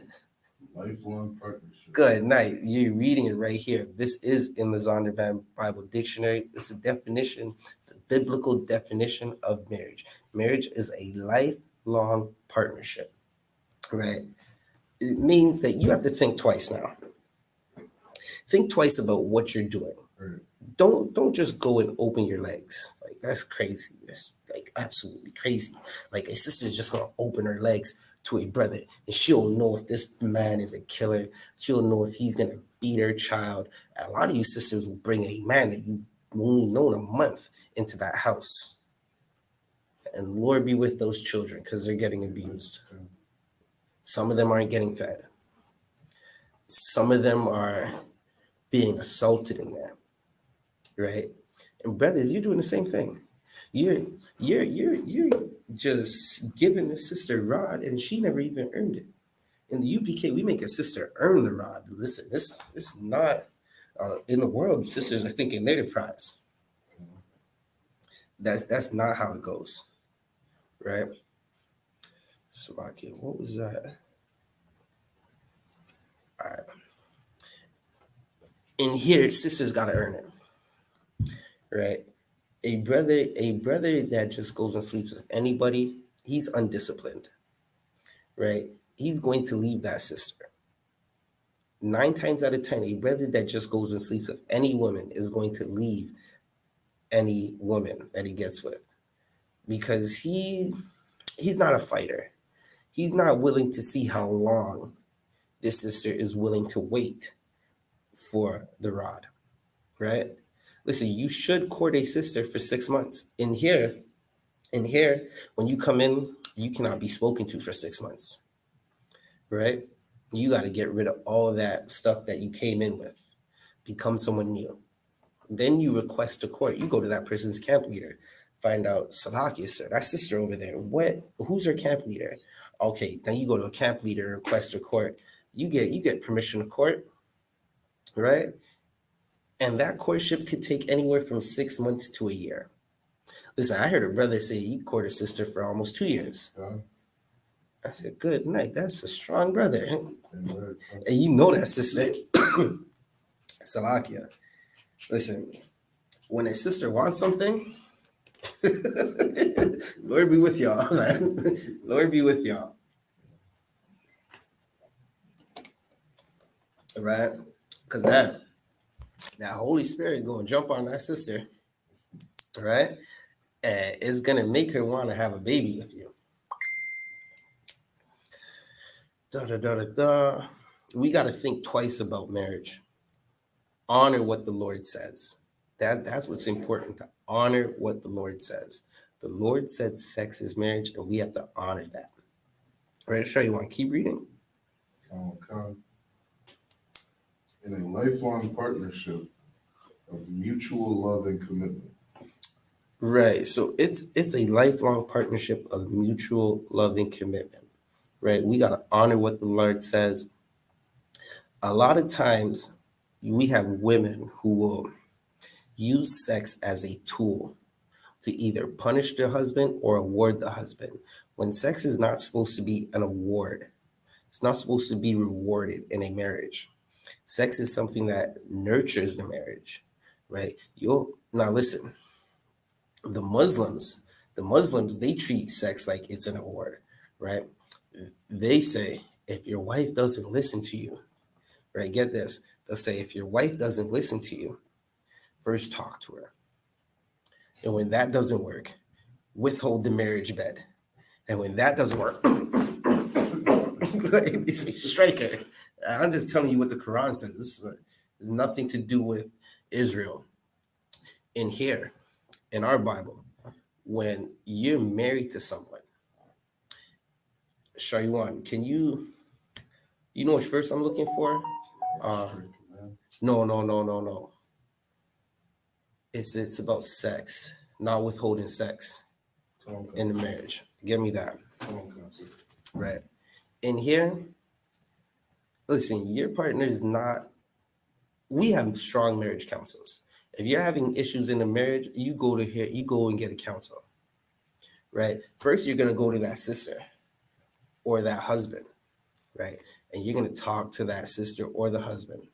Lifelong partnership. Good night. You're reading it right here. This is in the Zondervan Bible Dictionary. It's a definition, the biblical definition of marriage. Marriage is a lifelong partnership, right? It means that you have to think twice now. Think twice about what you're doing. Right. Don't just go and open your legs. Like, that's crazy. That's like absolutely crazy. Like, a sister's just gonna open her legs to a brother, and she'll know if this man is a killer. She'll know if he's gonna beat her child. A lot of you sisters will bring a man that you only known a month into that house, and Lord be with those children because they're getting abused. Some of them aren't getting fed. Some of them are being assaulted in there, right? And brothers, you're doing the same thing. You're just giving the sister rod, and she never even earned it. In the UPK, we make a sister earn the rod. Listen, this is not in the world. Sisters are thinking they're the prize. That's not how it goes, right? Slovakia, what was that? All right. In here, sisters got to earn it, right? A brother that just goes and sleeps with anybody, he's undisciplined, right? He's going to leave that sister. 9 times out of 10, a brother that just goes and sleeps with any woman is going to leave any woman that he gets with, because he's not a fighter. He's not willing to see how long this sister is willing to wait for the rod, right? Listen, you should court a sister for 6 months. In here, when you come in, you cannot be spoken to for 6 months, right? You got to get rid of all that stuff that you came in with, become someone new. Then you request a court. You go to that person's camp leader, find out, Salakia, sir, that sister over there, who's her camp leader? Okay, then you go to a camp leader, request a court. You get permission to court, right? And that courtship could take anywhere from 6 months to a year. Listen, I heard a brother say he court a sister for almost 2 years. I said, good night. That's a strong brother. And you know that sister. Salakia. Listen, when a sister wants something, Lord be with y'all, man. Lord be with y'all. Right? Because that Holy Spirit going to jump on that sister, right? And it's going to make her want to have a baby with you. We got to think twice about marriage. Honor what the Lord says. That's what's important, to honor what the Lord says. The Lord said sex is marriage, and we have to honor that. All right, sure, you want to keep reading? In a lifelong partnership of mutual love and commitment. Right. So it's a lifelong partnership of mutual loving commitment. Right. We gotta honor what the Lord says. A lot of times we have women who will use sex as a tool to either punish their husband or award the husband. When sex is not supposed to be an award, it's not supposed to be rewarded in a marriage. Sex is something that nurtures the marriage, right? You'll now listen, the Muslims, they treat sex like it's an award, right? They say if your wife doesn't listen to you, right? Get this. They'll say if your wife doesn't listen to you, first talk to her. And when that doesn't work, withhold the marriage bed. And when that doesn't work, they say strike her. I'm just telling you what the Quran says. This has nothing to do with Israel. In here, in our Bible, when you're married to someone, Shaywan, you know which verse I'm looking for? No. It's about sex, not withholding sex in the marriage. Give me that. Right. In here, listen, your partner is not, we have strong marriage counsels. If you're having issues in the marriage, you go to here, you go and get a counsel. Right. First, you're gonna go to that sister or that husband, right? And you're gonna talk to that sister or the husband,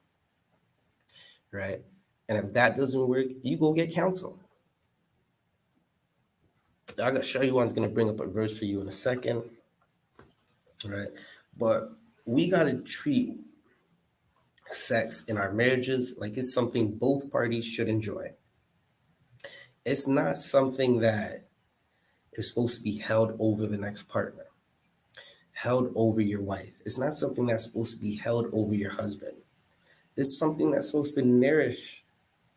right? And if that doesn't work, you go get counsel. I got Shaywan's gonna bring up a verse for you in a second, right? But we gotta treat sex in our marriages like it's something both parties should enjoy. It's not something that is supposed to be held over the next partner, held over your wife. It's not something that's supposed to be held over your husband. It's something that's supposed to nourish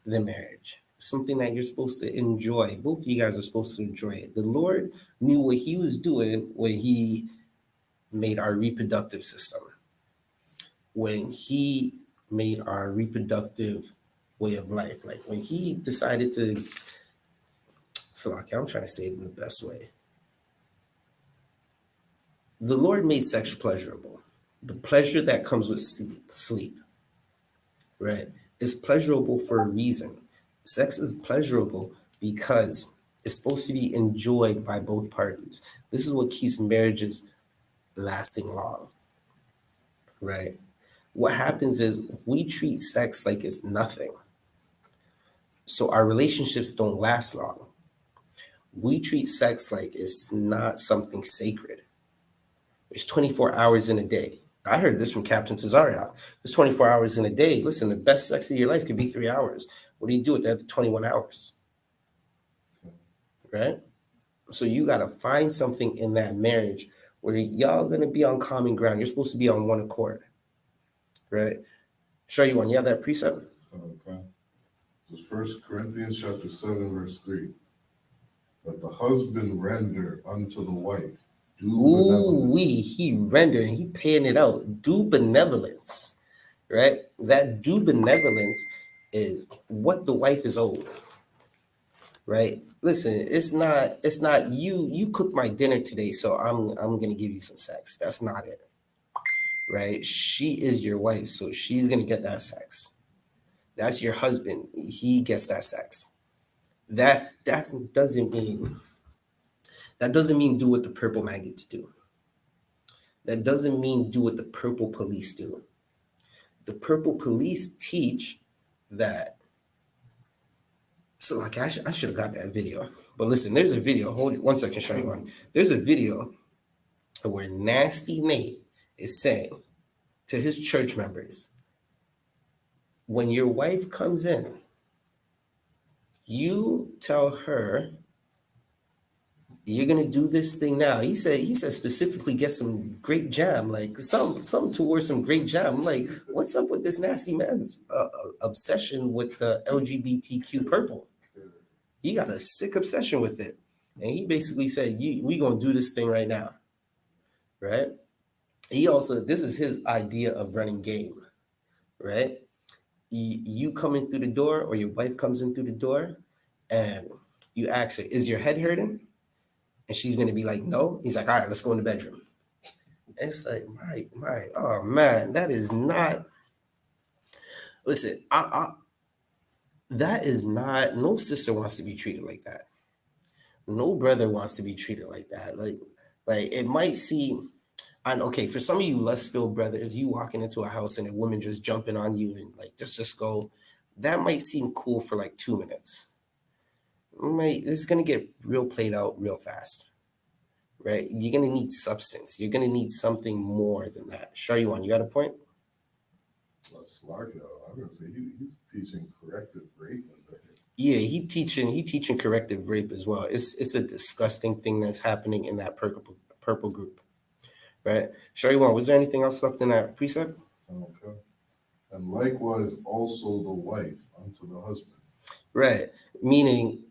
the marriage, something that you're supposed to enjoy. Both of you guys are supposed to enjoy it. The Lord knew what he was doing when he made our reproductive system, when he made our reproductive way of life. Like when he decided to, so okay, I'm trying to say it in the best way. The Lord made sex pleasurable. The pleasure that comes with sleep, right, is pleasurable for a reason. Sex is pleasurable because it's supposed to be enjoyed by both parties. This is what keeps marriages lasting long, right? What happens is we treat sex like it's nothing. So our relationships don't last long. We treat sex like it's not something sacred. There's 24 hours in a day. I heard this from Captain Tazaria. There's 24 hours in a day. Listen, the best sex of your life could be 3 hours. What do you do with the other 21 hours? Right? So you got to find something in that marriage where y'all going to be on common ground. You're supposed to be on one accord. Right? Show you one. You have that precept? Okay. It's 1 Corinthians chapter 7, verse 3. But the husband render unto the wife Ooh, he rendering, he paying it out. Do benevolence, right? That do benevolence is what the wife is owed, right? Listen, it's not you cook my dinner today, so I'm gonna give you some sex. That's not it, right? She is your wife, so she's gonna get that sex. That's your husband. He gets that sex. That doesn't mean do what the purple maggots do. That doesn't mean do what the purple police do. The purple police teach that. So, like, I should have got that video. But listen, there's a video. Hold it 1 second, show you one. There's a video where Nasty Nate is saying to his church members, when your wife comes in, you tell her you're gonna do this thing now. He said specifically get some grape jam, like something towards some grape jam. I'm like, what's up with this nasty man's obsession with the LGBTQ purple? He got a sick obsession with it, and he basically said, "We gonna do this thing right now," right? He also, this is his idea of running game, right? You come in through the door, or your wife comes in through the door, and You ask her, is your head hurting? And she's gonna be like, no. He's like, all right, let's go in the bedroom. And it's like, oh man, that is not. Listen, that is not. No sister wants to be treated like that. No brother wants to be treated like that. Like it might seem. And okay, for some of you less skilled brothers, you walking into a house and a woman just jumping on you and like just go, that might seem cool for like 2 minutes. It's gonna get real played out real fast, right? You're gonna need substance. You're gonna need something more than that. Shaywan, you got a point? Slarko, I'm gonna say he's teaching corrective rape. Yeah, he teaching corrective rape as well. It's a disgusting thing that's happening in that purple group, right? Shaywan, was there anything else left in that precept? Okay. And likewise also the wife unto the husband. Right. Meaning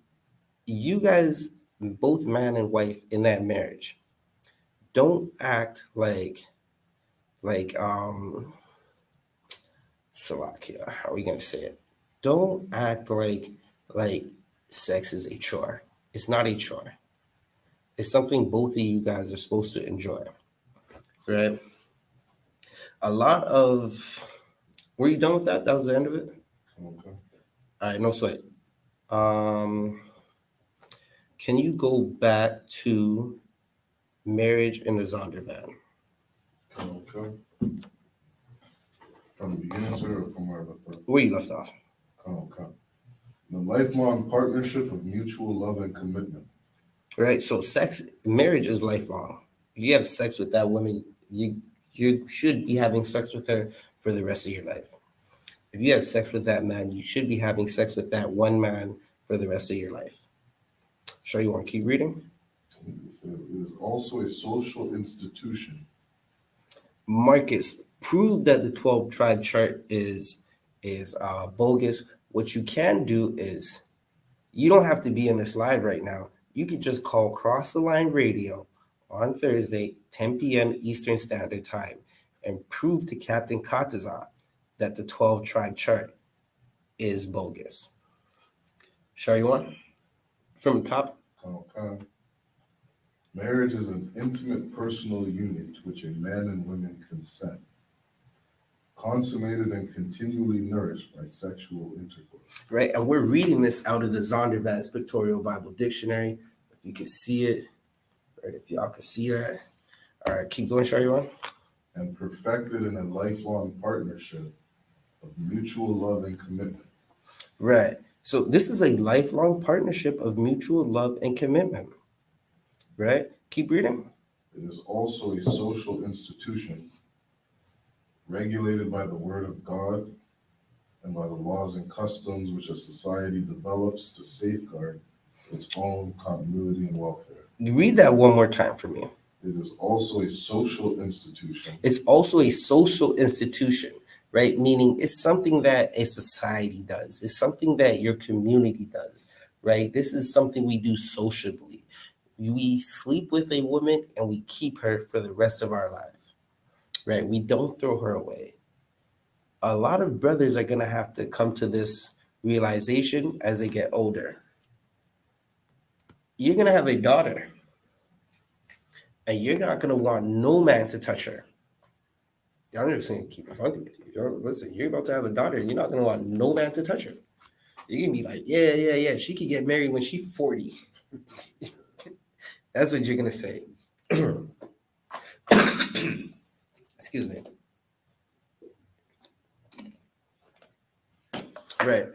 you guys, both man and wife in that marriage, don't act like Salakia, how are we gonna say it? Don't act like sex is a chore. It's not a chore. It's something both of you guys are supposed to enjoy. Right? A lot of were you done with that? That was the end of it? Okay. All right, no sweat. Can you go back to marriage in the Zondervan? Okay. From the beginning, sir, or from Where you left off? Okay. The lifelong partnership of mutual love and commitment. Right. So marriage is lifelong. If you have sex with that woman, you should be having sex with her for the rest of your life. If you have sex with that man, you should be having sex with that one man for the rest of your life. Sure, you want to keep reading? It says it is also a social institution. Marcus, prove that the 12 tribe chart is bogus. What you can do is, you don't have to be in this live right now. You could just call Cross the Line Radio on Thursday, 10 p.m. Eastern Standard Time, and prove to Captain Kataza that the 12 tribe chart is bogus. Sure, you want? From the top? Okay. Marriage is an intimate personal union to which a man and women consent, consummated and continually nourished by sexual intercourse. Right, and we're reading this out of the Zondervan's Pictorial Bible Dictionary. If you can see it, right, if y'all can see that. All right, keep going, Shaywan. And perfected in a lifelong partnership of mutual love and commitment. Right. So this is a lifelong partnership of mutual love and commitment. Right? Keep reading. It is also a social institution regulated by the word of God and by the laws and customs which a society develops to safeguard its own continuity and welfare. Read that one more time for me. It is also a social institution. It's also a social institution, right? Meaning it's something that a society does. It's something that your community does, right? This is something we do sociably. We sleep with a woman and we keep her for the rest of our life, right? We don't throw her away. A lot of brothers are going to have to come to this realization as they get older. You're going to have a daughter, and you're not going to want no man to touch her. I'm just saying, keep it funky with you. Listen, you're about to have a daughter, and you're not going to want no man to touch her. You're going to be like, yeah, she could get married when she's 40. That's what you're going to say. Excuse me. Right.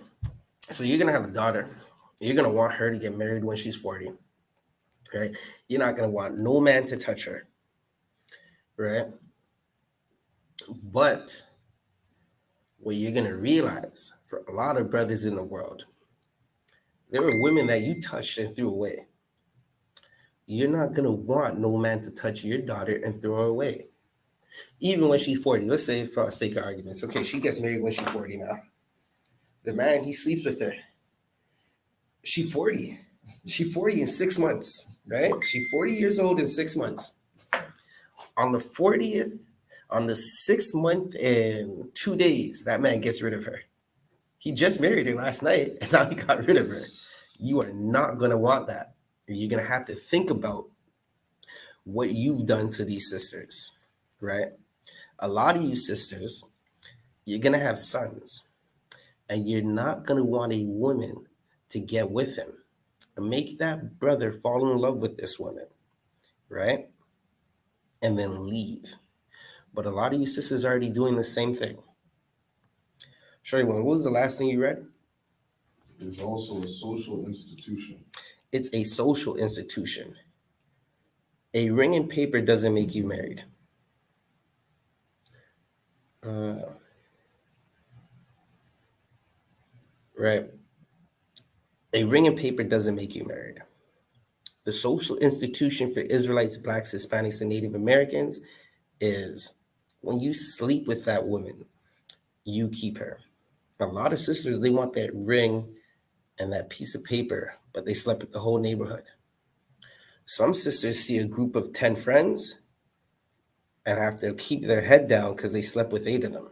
So you're going to have a daughter. You're going to want her to get married when she's 40. Right? You're not going to want no man to touch her. Right? But what you're going to realize, for a lot of brothers in the world, there were women that you touched and threw away. You're not going to want no man to touch your daughter and throw her away. Even when she's 40. Let's say, for our sake of arguments, okay, she gets married when she's 40 now. The man, he sleeps with her. She's 40. She's 40 in 6 months, right? She's 40 years old in 6 months. On the 40th, on the 6th month and 2 days, that man gets rid of her. He just married her last night, and now he got rid of her. You are not going to want that. You're going to have to think about what you've done to these sisters, right? A lot of you sisters, you're going to have sons, and you're not going to want a woman to get with him and make that brother fall in love with this woman, right? And then leave. But a lot of you sisters are already doing the same thing. Show you one. What was the last thing you read? It is also a social institution. It's a social institution. A ring and paper doesn't make you married. Right? A ring and paper doesn't make you married. The social institution for Israelites, Blacks, Hispanics, and Native Americans is when you sleep with that woman, you keep her. A lot of sisters, they want that ring and that piece of paper, but they slept with the whole neighborhood. Some sisters see a group of 10 friends and have to keep their head down because they slept with 8 of them.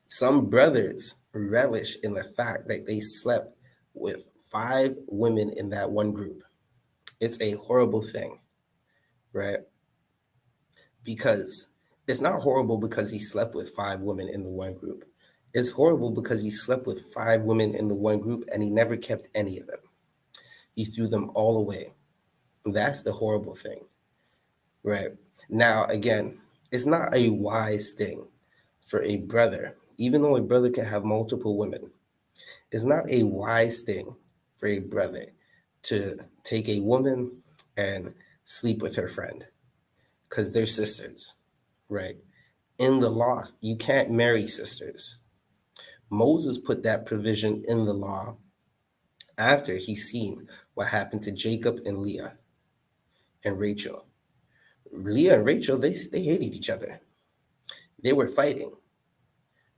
Some brothers relish in the fact that they slept with 5 women in that one group. It's a horrible thing, right? Because it's not horrible because he slept with 5 women in the one group. It's horrible because he slept with 5 women in the one group and he never kept any of them. He threw them all away. That's the horrible thing, right? Now, again, it's not a wise thing for a brother, even though a brother can have multiple women, it's not a wise thing for a brother to take a woman and sleep with her friend because they're sisters, right? In the law, you can't marry sisters. Moses put that provision in the law after he seen what happened to Jacob and Leah and Rachel. Leah and Rachel, they hated each other. They were fighting,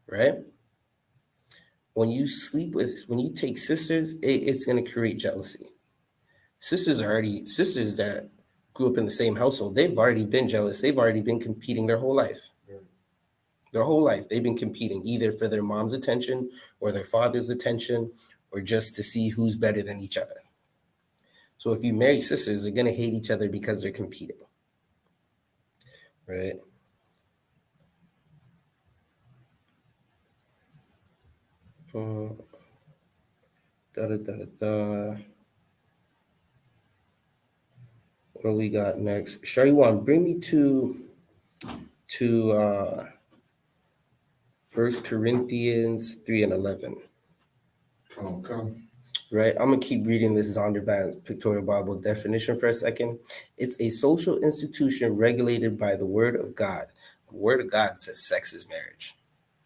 right? When you take sisters, it's going to create jealousy. Sisters that grew up in the same household, they've already been jealous. They've already been competing their whole life. Their whole life, they've been competing either for their mom's attention or their father's attention or just to see who's better than each other. So if you marry sisters, they're going to hate each other because they're competing, right? What do we got next? Shariwan, bring me to 1 Corinthians 3:11. Come. Right, I'm gonna keep reading this Zondervan's Pictorial Bible definition for a second. It's a social institution regulated by the Word of God. The Word of God says sex is marriage.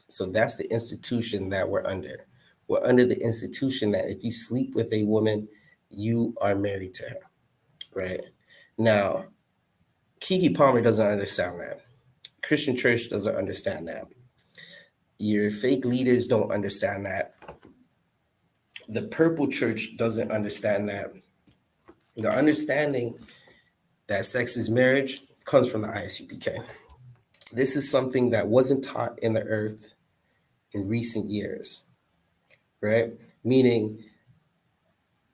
So that's the institution that we're under. We're under the institution that if you sleep with a woman, you are married to her, right? Now, Kiki Palmer doesn't understand that. Christian Church doesn't understand that. Your fake leaders don't understand that. The Purple Church doesn't understand that. The understanding that sex is marriage comes from the I.S.U.P.K. This is something that wasn't taught in the earth in recent years, right? Meaning,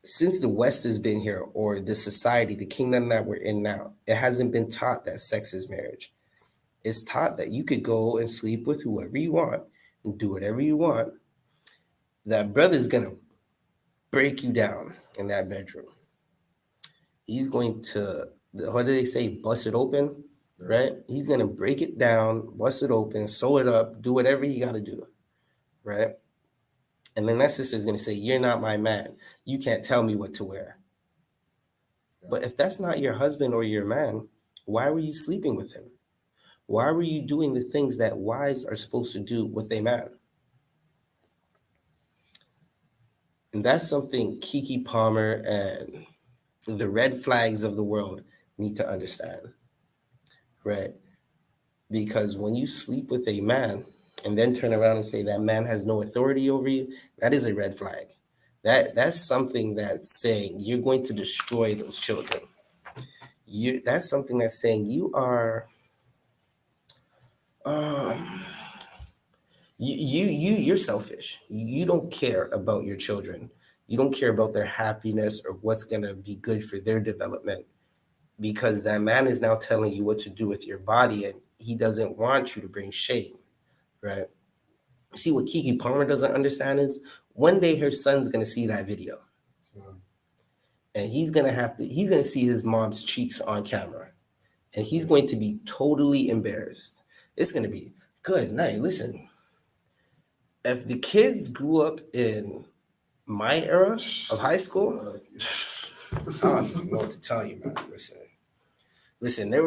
since the West has been here, or the society, the kingdom that we're in now, it hasn't been taught that sex is marriage. It's taught that you could go and sleep with whoever you want and do whatever you want. That brother's gonna break you down in that bedroom. He's going to, what do they say, bust it open, right? He's going to break it down, bust it open, sew it up, do whatever he got to do, right? And then that sister is going to say, you're not my man. You can't tell me what to wear. But if that's not your husband or your man, why were you sleeping with him? Why were you doing the things that wives are supposed to do with a man? And that's something Kiki Palmer and the red flags of the world need to understand, right? Because when you sleep with a man and then turn around and say that man has no authority over you, that is a red flag. That's something that's saying you're going to destroy those children. That's something that's saying you are you're selfish. You don't care about your children. You don't care about their happiness or what's going to be good for their development, because that man is now telling you what to do with your body, and he doesn't want you to bring shame, right? See, what Kiki Palmer doesn't understand is one day her son's going to see that video, and he's going to see his mom's cheeks on camera, and he's going to be totally embarrassed. It's going to be good night. Listen, if the kids grew up in my era of high school, I don't even know what to tell you, man. Listen, I'm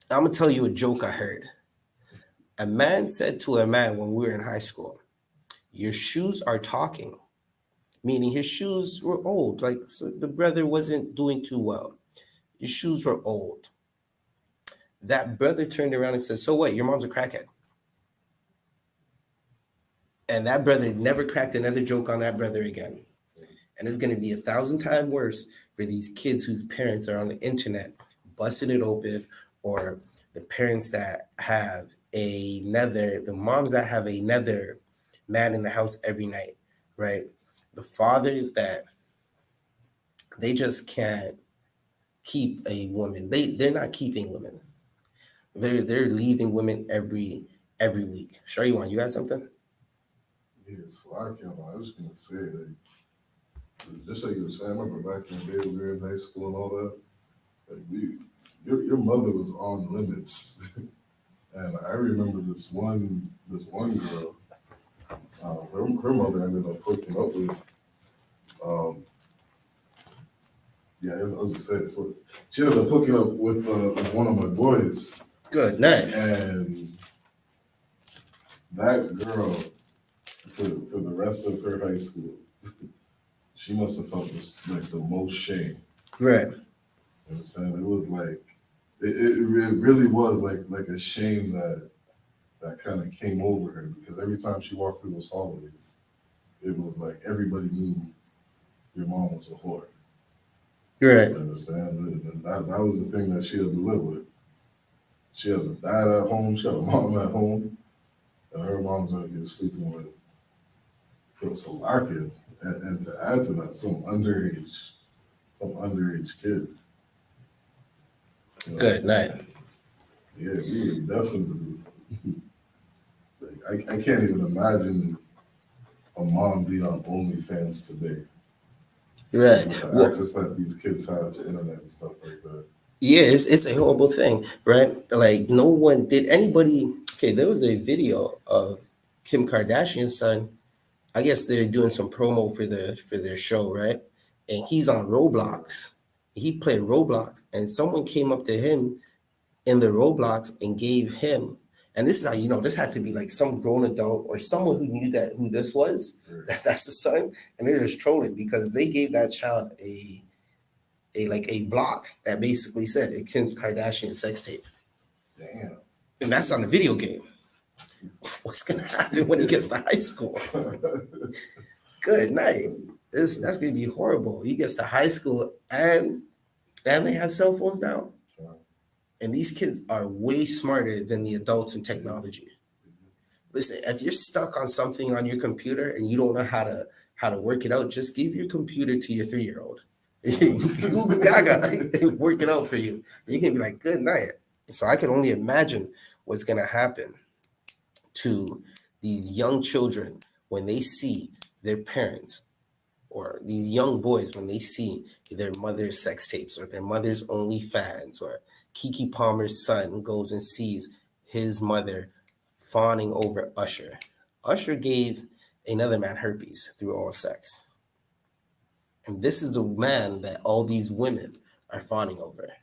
going to tell you a joke I heard. A man said to a man when we were in high school, your shoes are talking, meaning his shoes were old. Like, so the brother wasn't doing too well. His shoes were old. That brother turned around and said, so what? Your mom's a crackhead. And that brother never cracked another joke on that brother again. And it's going to be 1,000 times worse for these kids whose parents are on the internet busting it open, or the parents that have the moms that have another man in the house every night, right? The fathers that they just can't keep a woman. They're not keeping women. They're leaving women every week. Sure, you got something? Yeah, it's like, I was gonna say, just like you were saying, I remember back in the day when we were in high school and all that, like your mother was on limits. And I remember this one girl, her mother ended up hooking up with, yeah, I was just saying, so she ended up hooking up with one of my boys. Good night. And that girl, for the rest of her high school, she must have felt like the most shame. Right. You know what I'm saying? It was like, it really was like a shame that kind of came over her, because every time she walked through those hallways, it was like everybody knew your mom was a whore. Right. You understand? And that was the thing that she had to live with. She has a dad at home, she had a mom at home, and her mom's out here sleeping with Slovakia. And to add to that, some underage kid. You know, Good night. Yeah, we would definitely. I can't even imagine a mom being on OnlyFans today. Right. With the Well, access that these kids have to internet and stuff like that. yeah, it's a horrible thing, right? Like, no one did anybody. Okay, there was a video of Kim Kardashian's son. I guess they're doing some promo for their show, right? And he's on Roblox. He played Roblox, and someone came up to him in the Roblox and gave him. And this is how you know this had to be like some grown adult or someone who knew who this was. That's the son, and they're just trolling because they gave that child a block that basically said a Kim Kardashian sex tape. Damn. And that's on the video game. What's gonna happen when he gets to high school? Good night. That's gonna be horrible. He gets to high school and they have cell phones now. And these kids are way smarter than the adults in technology. Listen, if you're stuck on something on your computer and you don't know how to work it out, just give your computer to your 3-year-old. Google Gaga, work it out for you. You can be like, good night. So I can only imagine what's gonna happen to these young children when they see their parents, or these young boys when they see their mother's sex tapes or their mother's OnlyFans, or Kiki Palmer's son goes and sees his mother fawning over Usher. Usher gave another man herpes through oral sex. And this is the man that all these women are fawning over.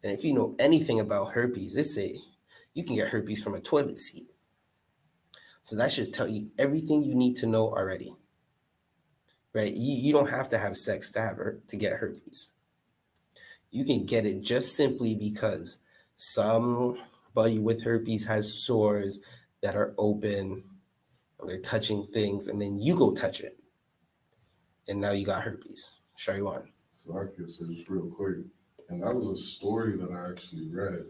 And if you know anything about herpes, you can get herpes from a toilet seat. So that should tell you everything you need to know already. Right? You don't have to have sex to get herpes. You can get it just simply because somebody with herpes has sores that are open, and they're touching things, and then you go touch it, and now you got herpes. Show you on. So I can say this real quick, and that was a story that I actually read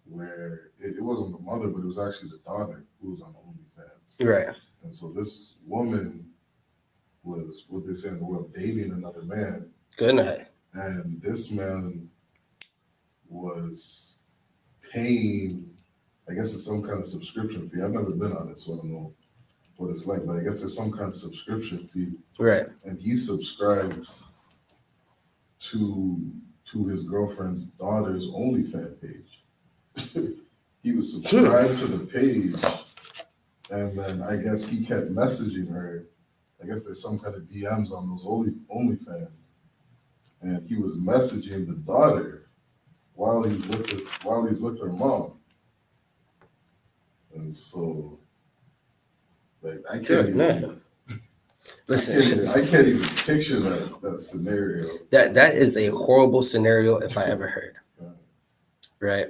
where it wasn't the mother, but it was actually the daughter who was on OnlyFans. Right. And so this woman was what they say in the world, dating another man. Good night. And this man was paying, I guess it's some kind of subscription fee. I've never been on it, so I don't know what it's like, but I guess there's some kind of subscription fee. Right. And he subscribed to his girlfriend's daughter's OnlyFans page. He was subscribed to the page, and then I guess he kept messaging her. I guess there's some kind of DMs on those OnlyFans, and he was messaging the daughter while he's with her mom. And so, like, I can't even. Listen, I can't even picture that scenario. that is a horrible scenario if I ever heard. Right.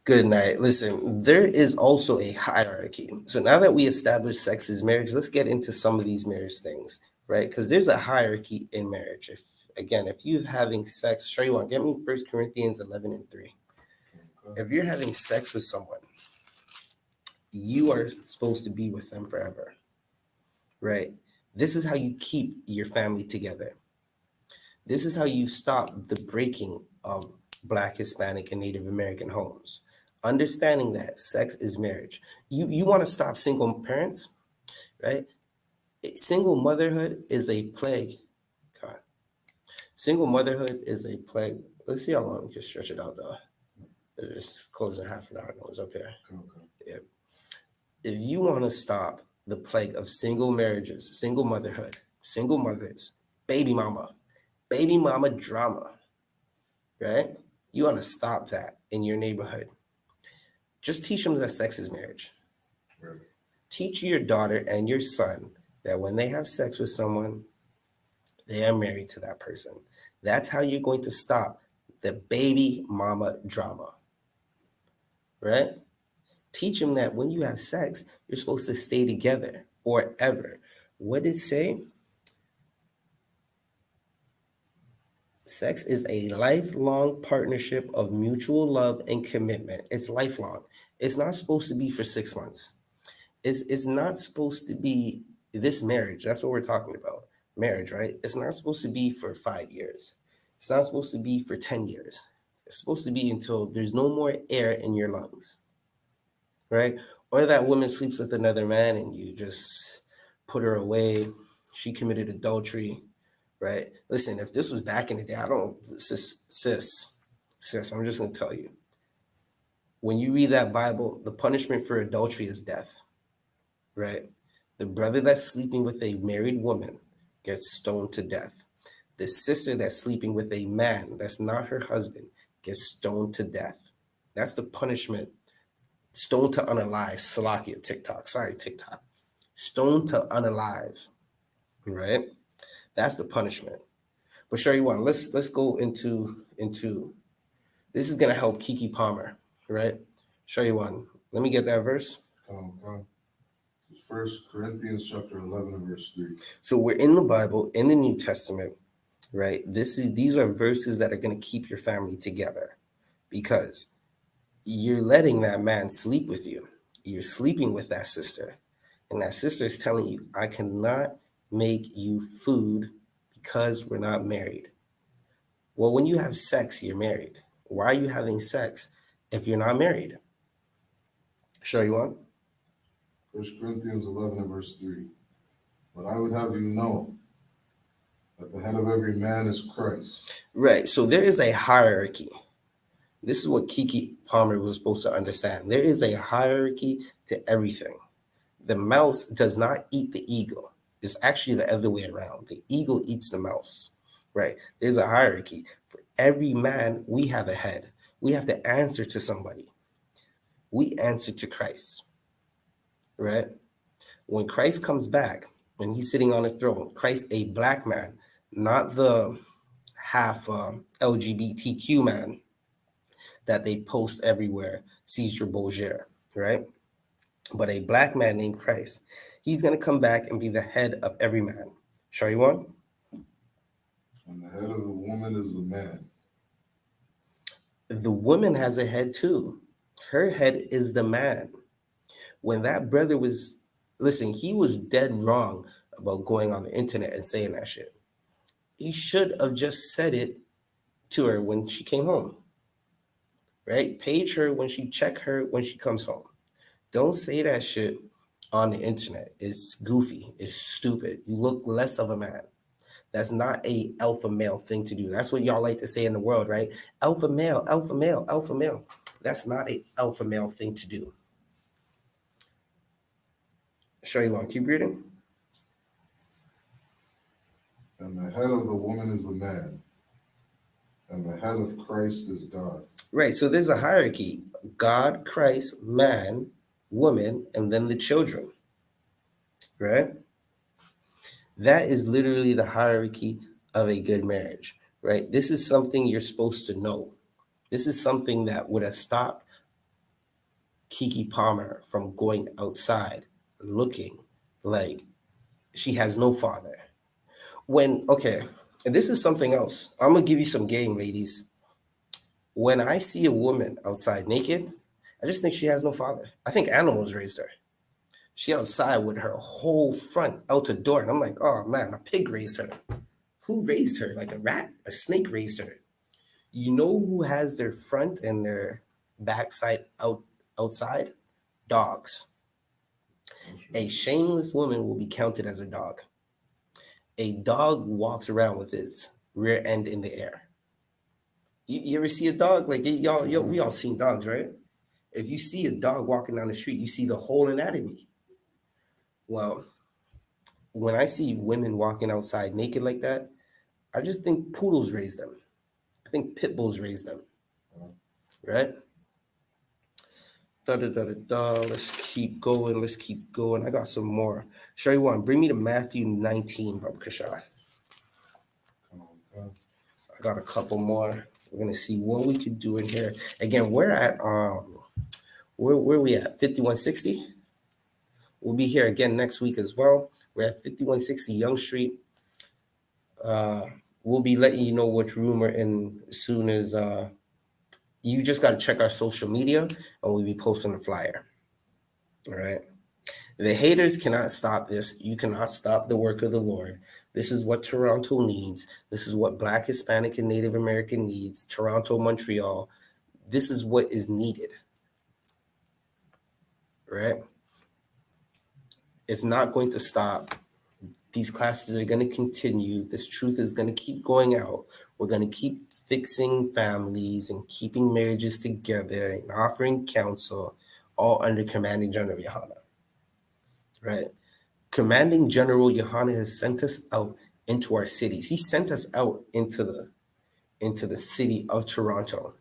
Good night. Listen, there is also a hierarchy. So now that we established sex is marriage, let's get into some of these marriage things, right? Because there's a hierarchy in marriage. If you're having sex, sure you want, get me 1 Corinthians 11:3. If you're having sex with someone, you are supposed to be with them forever, right? This is how you keep your family together. This is how you stop the breaking of Black, Hispanic, and Native American homes. Understanding that sex is marriage. You want to stop single parents, right? Single motherhood is a plague. God. Single motherhood is a plague. Let's see how long we can stretch it out, though. It's closing in half an hour. No, it's up here. Okay. Yeah. If you want to stop the plague of single marriages, single motherhood, single mothers, baby mama drama, right? You want to stop that in your neighborhood. Just teach them that sex is marriage. Right. Teach your daughter and your son that when they have sex with someone, they are married to that person. That's how you're going to stop the baby mama drama, right? Teach them that when you have sex, you're supposed to stay together forever. What does it say? Sex is a lifelong partnership of mutual love and commitment. It's lifelong. It's not supposed to be for 6 months. It's not supposed to be this marriage. That's what we're talking about. Marriage, right? It's not supposed to be for 5 years. It's not supposed to be for 10 years. It's supposed to be until there's no more air in your lungs, right? Or that woman sleeps with another man and you just put her away. She committed adultery. Right. Listen, if this was back in the day, sis, I'm just going to tell you. When you read that Bible, the punishment for adultery is death. Right. The brother that's sleeping with a married woman gets stoned to death. The sister that's sleeping with a man that's not her husband gets stoned to death. That's the punishment. Stoned to unalive. Salakia, TikTok. Sorry, TikTok. Stoned to unalive. Right. That's the punishment. But sure you want. Let's go into this is gonna help Kiki Palmer, right? Sure you want. Let me get that verse. 1 Corinthians chapter 11 and verse 3. So we're in the Bible, in the New Testament, right? These are verses that are gonna keep your family together because you're letting that man sleep with you. You're sleeping with that sister, and that sister is telling you, I cannot make you food because we're not married. Well, when you have sex, you're married. Why are you having sex if you're not married? Sure you want? 1 Corinthians 11 and verse 3. But I would have you know that the head of every man is Christ. Right. So there is a hierarchy. This is what Kiki Palmer was supposed to understand. There is a hierarchy to everything. The mouse does not eat the eagle. It's actually the other way around. The eagle eats the mouse, right? There's a hierarchy. For every man, we have a head. We have to answer to somebody. We answer to Christ, right? When Christ comes back and he's sitting on the throne, Christ, a black man, not the half LGBTQ man that they post everywhere, Caesar Borgia, right? But a black man named Christ. He's going to come back and be the head of every man. Sure you want? And the head of the woman is the man. The woman has a head too. Her head is the man. When that brother was, listen, he was dead wrong about going on the internet and saying that shit. He should have just said it to her when she came home, right? Page her when she comes home. Don't say that shit on the internet. It's goofy. It's stupid. You look less of a man. That's not a alpha male thing to do. That's what y'all like to say in the world, right? Alpha male, alpha male, alpha male. That's not a alpha male thing to do. Show you one. Keep reading. And the head of the woman is the man, and the head of Christ is God. Right. So there's a hierarchy: God, Christ, man, woman, and then the children. Right. That is literally the hierarchy of a good marriage. Right. This is something you're supposed to know. This is something that would have stopped Kiki Palmer from going outside looking like she has no father. Okay, and this is something else. I'm gonna give you some game, ladies. When I see a woman outside naked, I just think she has no father. I think animals raised her. She outside with her whole front out the door, and I'm like, oh man, a pig raised her. Who raised her? Like a rat? A snake raised her. You know who has their front and their backside outside? Dogs. A shameless woman will be counted as a dog. A dog walks around with its rear end in the air. You ever see a dog? Like we all seen dogs, right? If you see a dog walking down the street, you see the whole anatomy. Well, when I see women walking outside naked like that, I just think poodles raise them. I think pit bulls raise them, right? Let's keep going. Let's keep going. I got some more. Show you one. Bring me to Matthew 19, Baba Kashar. Come on, God. I got a couple more. We're gonna see what we can do in here. Again, we're at where are we at? 5160. We'll be here again next week as well. We're at 5160 Young Street. We'll be letting you know which room we're in as soon as you just got to check our social media, and we'll be posting a flyer. All right. The haters cannot stop this. You cannot stop the work of the Lord. This is what Toronto needs. This is what Black, Hispanic, and Native American needs. Toronto, Montreal. This is what is needed. Right? It's not going to stop. These classes are going to continue. This truth is going to keep going out. We're going to keep fixing families and keeping marriages together and offering counsel, all under Commanding General YAHANNA. Right? Commanding General YAHANNA has sent us out into our cities. He sent us out into the city of Toronto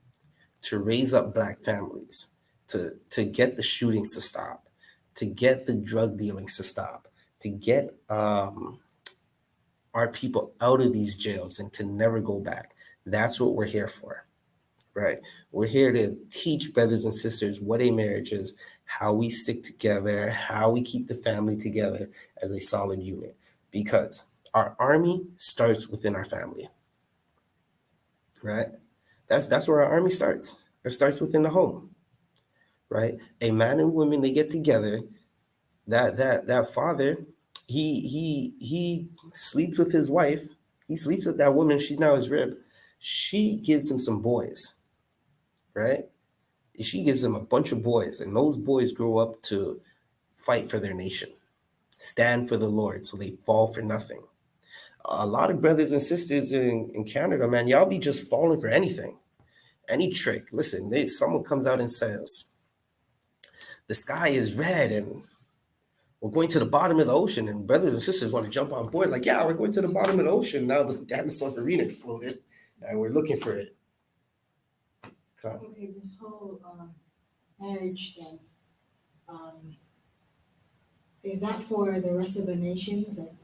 to raise up Black families, to get the shootings to stop, to get the drug dealings to stop, to get our people out of these jails and to never go back. That's what we're here for, right? We're here to teach brothers and sisters what a marriage is, how we stick together, how we keep the family together as a solid unit, because our army starts within our family, right? That's where our army starts. It starts within the home, right? A man and woman, they get together. That father, he sleeps with his wife. He sleeps with that woman. She's now his rib. She gives him some boys, right? She gives him a bunch of boys, and those boys grow up to fight for their nation, stand for the Lord, so they fall for nothing. A lot of brothers and sisters in Canada, man, y'all be just falling for anything, any trick. Listen, someone comes out and says, the sky is red and we're going to the bottom of the ocean, and brothers and sisters want to jump on board. Like, yeah, we're going to the bottom of the ocean. Now the damn submarine exploded and we're looking for it. Okay, this whole marriage thing, is that for the rest of the nations? Like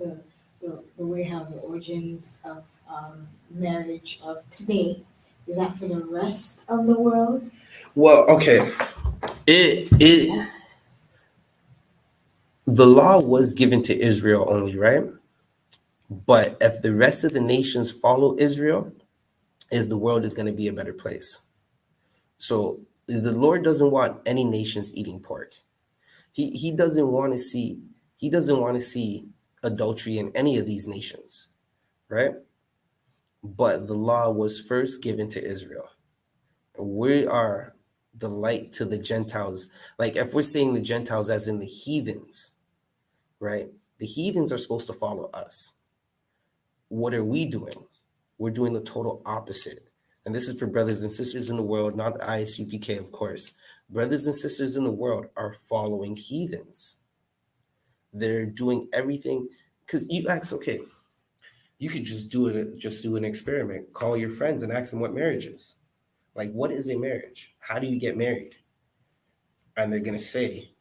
the way how the origins of marriage of today, is that for the rest of the world? Well, okay. The law was given to Israel only, right? But if the rest of the nations follow Israel, the world is going to be a better place. So the Lord doesn't want any nations eating pork. He doesn't want to see adultery in any of these nations, right? But the law was first given to Israel. We are the light to the Gentiles. Like if we're saying the Gentiles as in the heathens, right? The heathens are supposed to follow us. What are we doing? We're doing the total opposite. And this is for brothers and sisters in the world, not the I.S.U.P.K, of course. Brothers and sisters in the world are following heathens. They're doing everything because you ask, okay, you could just do an experiment. Call your friends and ask them what marriage is. Like, what is a marriage? How do you get married? And they're gonna say,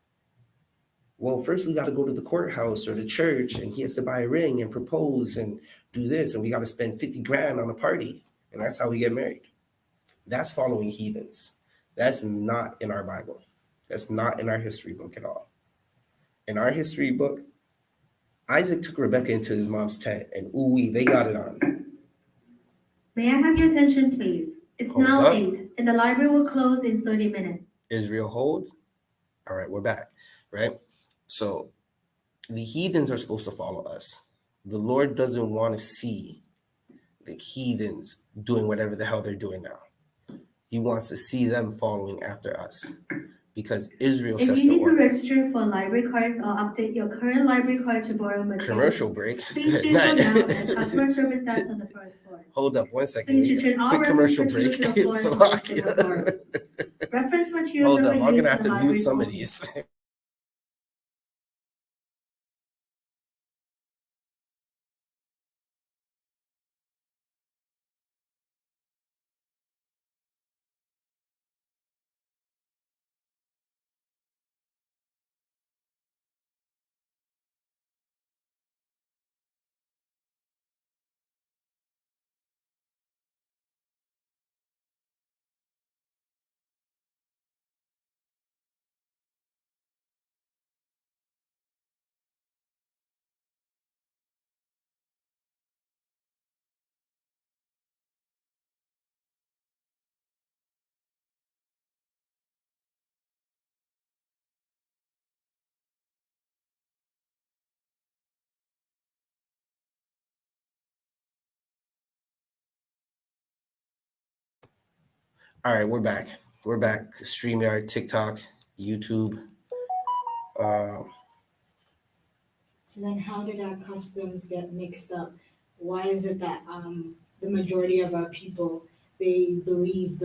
well, first we got to go to the courthouse or the church, and he has to buy a ring and propose and do this, and we got to spend 50 grand on a party, and that's how we get married. That's following heathens. That's not in our Bible. That's not in our history book at all. In our history book, Isaac took Rebecca into his mom's tent, and ooh, they got it on. May I have your attention, please? It's Hold now up. 8, and the library will close in 30 minutes. Israel hold. All right, we're back, right? So the heathens are supposed to follow us. The Lord doesn't want to see the heathens doing whatever the hell they're doing now. He wants to see them following after us because Israel If sets you the need to order. register for library cards or update your current library card to borrow materials, Commercial break. please Good do so night. now at customer service desk on the first floor. Hold up 1 second. Please return all Quick commercial reference break. materials to the floor and hold them absorbed. Reference materials Hold are up, for I'm use gonna in have the to mute library some of only. these. All right, we're back. We're back. StreamYard, TikTok, YouTube. So then how did our customs get mixed up? Why is it that the majority of our people they believe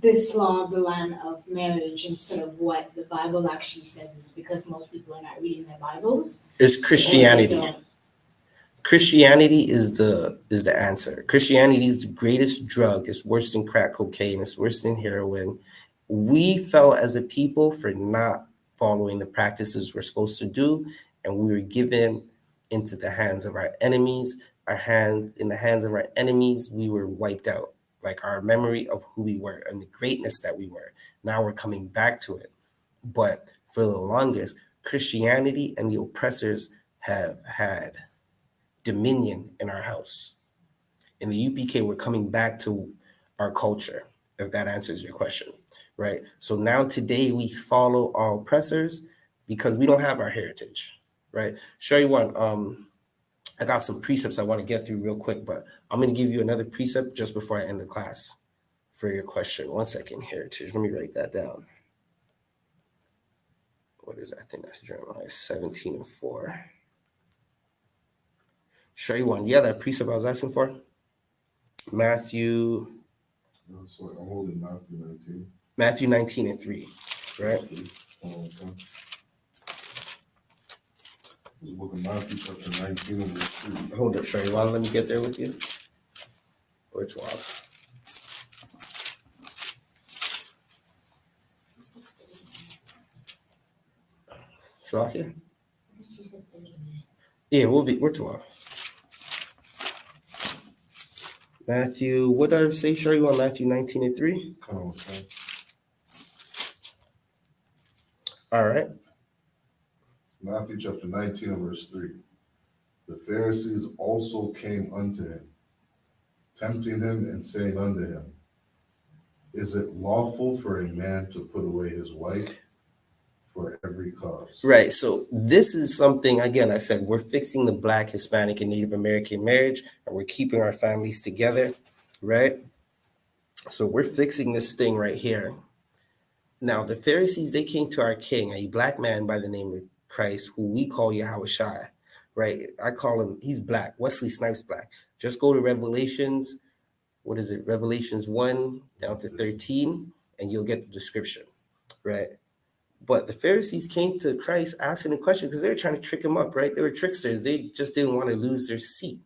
this law of the land of marriage instead of what the Bible actually says? Is because most people are not reading their Bibles? It's Or they Christianity. don't? Christianity is the answer. Christianity is the greatest drug. It's worse than crack cocaine. It's worse than heroin. We fell as a people for not following the practices we're supposed to do, and we were given into the hands of our enemies. In the hands of our enemies, we were wiped out. Like our memory of who we were and the greatness that we were. Now we're coming back to it. But for the longest, Christianity and the oppressors have had dominion in our house. In the UPK, we're coming back to our culture, if that answers your question, right? So now today we follow our oppressors because we don't have our heritage, right? Show you one. I got some precepts I want to get through real quick, but I'm going to give you another precept just before I end the class for your question. 1 second, heritage. Let me write that down. What is that? I think that's Jeremiah 17:4. Show you one. Yeah, that precept I was asking for. Matthew No, sorry, I'm holding Matthew 19. Matthew 19:3, right? Okay. The book of Matthew, chapter 19, and verse 3. Hold up, Sherry. Want to let me get there with you? Or 12? So here. You said 30 minutes. Yeah, we're 12. Matthew, what did I say, Sherry? On Matthew 19:3? Okay. All right. Matthew chapter 19 and verse 3. The Pharisees also came unto him, tempting him and saying unto him, Is it lawful for a man to put away his wife? for every cause. Right. So this is something, again, I said, we're fixing the Black, Hispanic, and Native American marriage, and we're keeping our families together, right? So we're fixing this thing right here. Now, the Pharisees, they came to our king, a Black man by the name of Christ, who we call Yahawashi, right? I call him, he's Black, Wesley Snipes Black. Just go to Revelations, what is it? Revelations 1 down to 13, and you'll get the description, right? But the Pharisees came to Christ asking a question because they were trying to trick him up, right? They were tricksters. They just didn't want to lose their seat,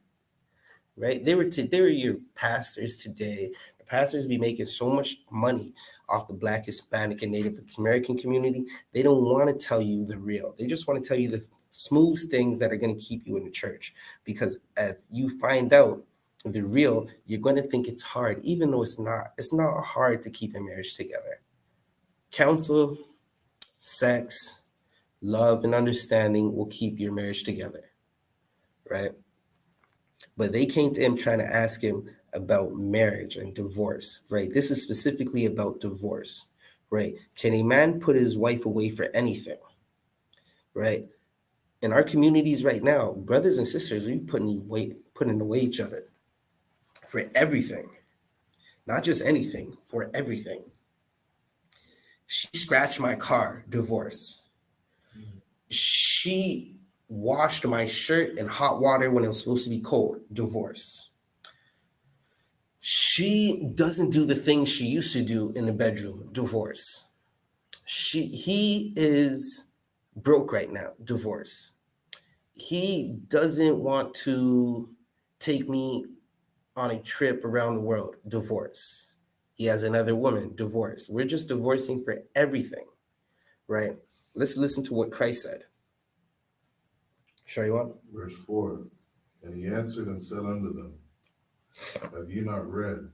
right? They were your pastors today. The pastors be making so much money off the Black, Hispanic, and Native American community. They don't want to tell you the real. They just want to tell you the smooth things that are going to keep you in the church. Because if you find out the real, you're going to think it's hard, even though it's not. It's not hard to keep a marriage together. Counsel, sex, love, and understanding will keep your marriage together, right? But they came to him trying to ask him about marriage and divorce, right? This is specifically about divorce, right? Can a man put his wife away for anything, right? In our communities right now, brothers and sisters are putting away each other for everything, not just anything, for everything. She scratched my car, divorce. She washed my shirt in hot water when it was supposed to be cold, divorce. She doesn't do the things she used to do in the bedroom, divorce. He is broke right now, divorce. He doesn't want to take me on a trip around the world, divorce. He has another woman, divorce. We're just divorcing for everything, right? Let's listen to what Christ said. Show you what? Verse 4, and he answered and said unto them, have you not read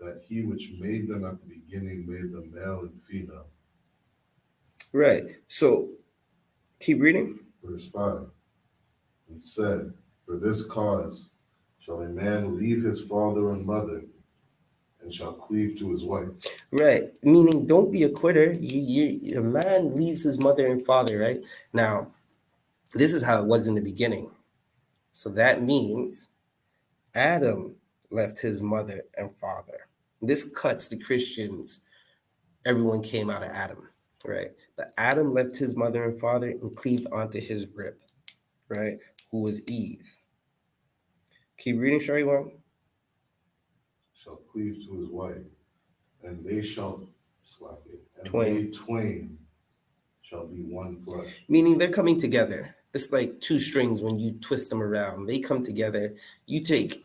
that he which made them at the beginning made them male and female? Right. So keep reading. Verse 5, and said, for this cause shall a man leave his father and mother, and shall cleave to his wife. Right. Meaning, don't be a quitter. A man leaves his mother and father, right? Now, this is how it was in the beginning. So that means Adam left his mother and father. This cuts the Christians. Everyone came out of Adam, right? But Adam left his mother and father and cleaved onto his rib, right? Who was Eve. Keep reading, Sherry. Shall cleave to his wife, and they shall Twain. they twain shall be one flesh. Meaning they're coming together. It's like two strings when you twist them around. They come together. You take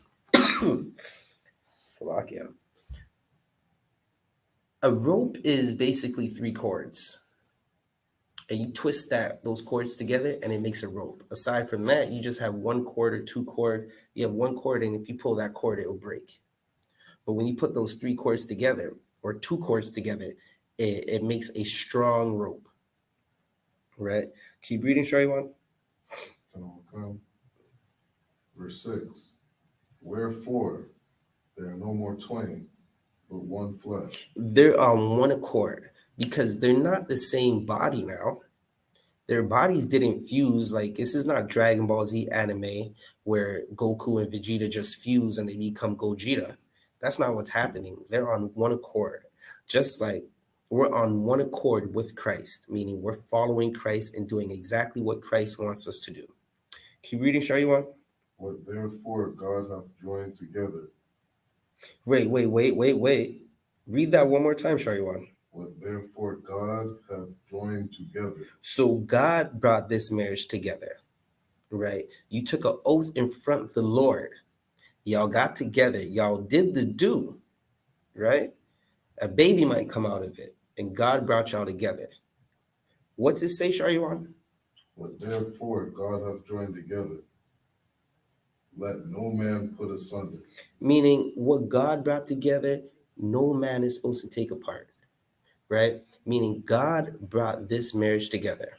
Slovakia. A rope is basically 3 cords. And you twist those cords together and it makes a rope. Aside from that, you just have 1 cord or 2 cord. You have 1 cord, and if you pull that cord, it will break. But when you put those 3 cords together or 2 cords together, it makes a strong rope. Right? Keep reading, Shariwan. Verse 6, wherefore there are no more twain, but one flesh. They're on one accord because they're not the same body now. Their bodies didn't fuse. Like, this is not Dragon Ball Z anime where Goku and Vegeta just fuse and they become Gogeta. That's not what's happening. They're on one accord. Just like we're on one accord with Christ, meaning we're following Christ and doing exactly what Christ wants us to do. Keep reading, Shariwan. What therefore God hath joined together. Wait. Read that one more time, Shariwan. What therefore God hath joined together. So God brought this marriage together, right? You took an oath in front of the Lord. Y'all got together. Y'all did the do, right? A baby might come out of it, and God brought y'all together. What's it say, Shariwan? What therefore God hath joined together, let no man put asunder. Meaning, what God brought together, no man is supposed to take apart, right? Meaning, God brought this marriage together.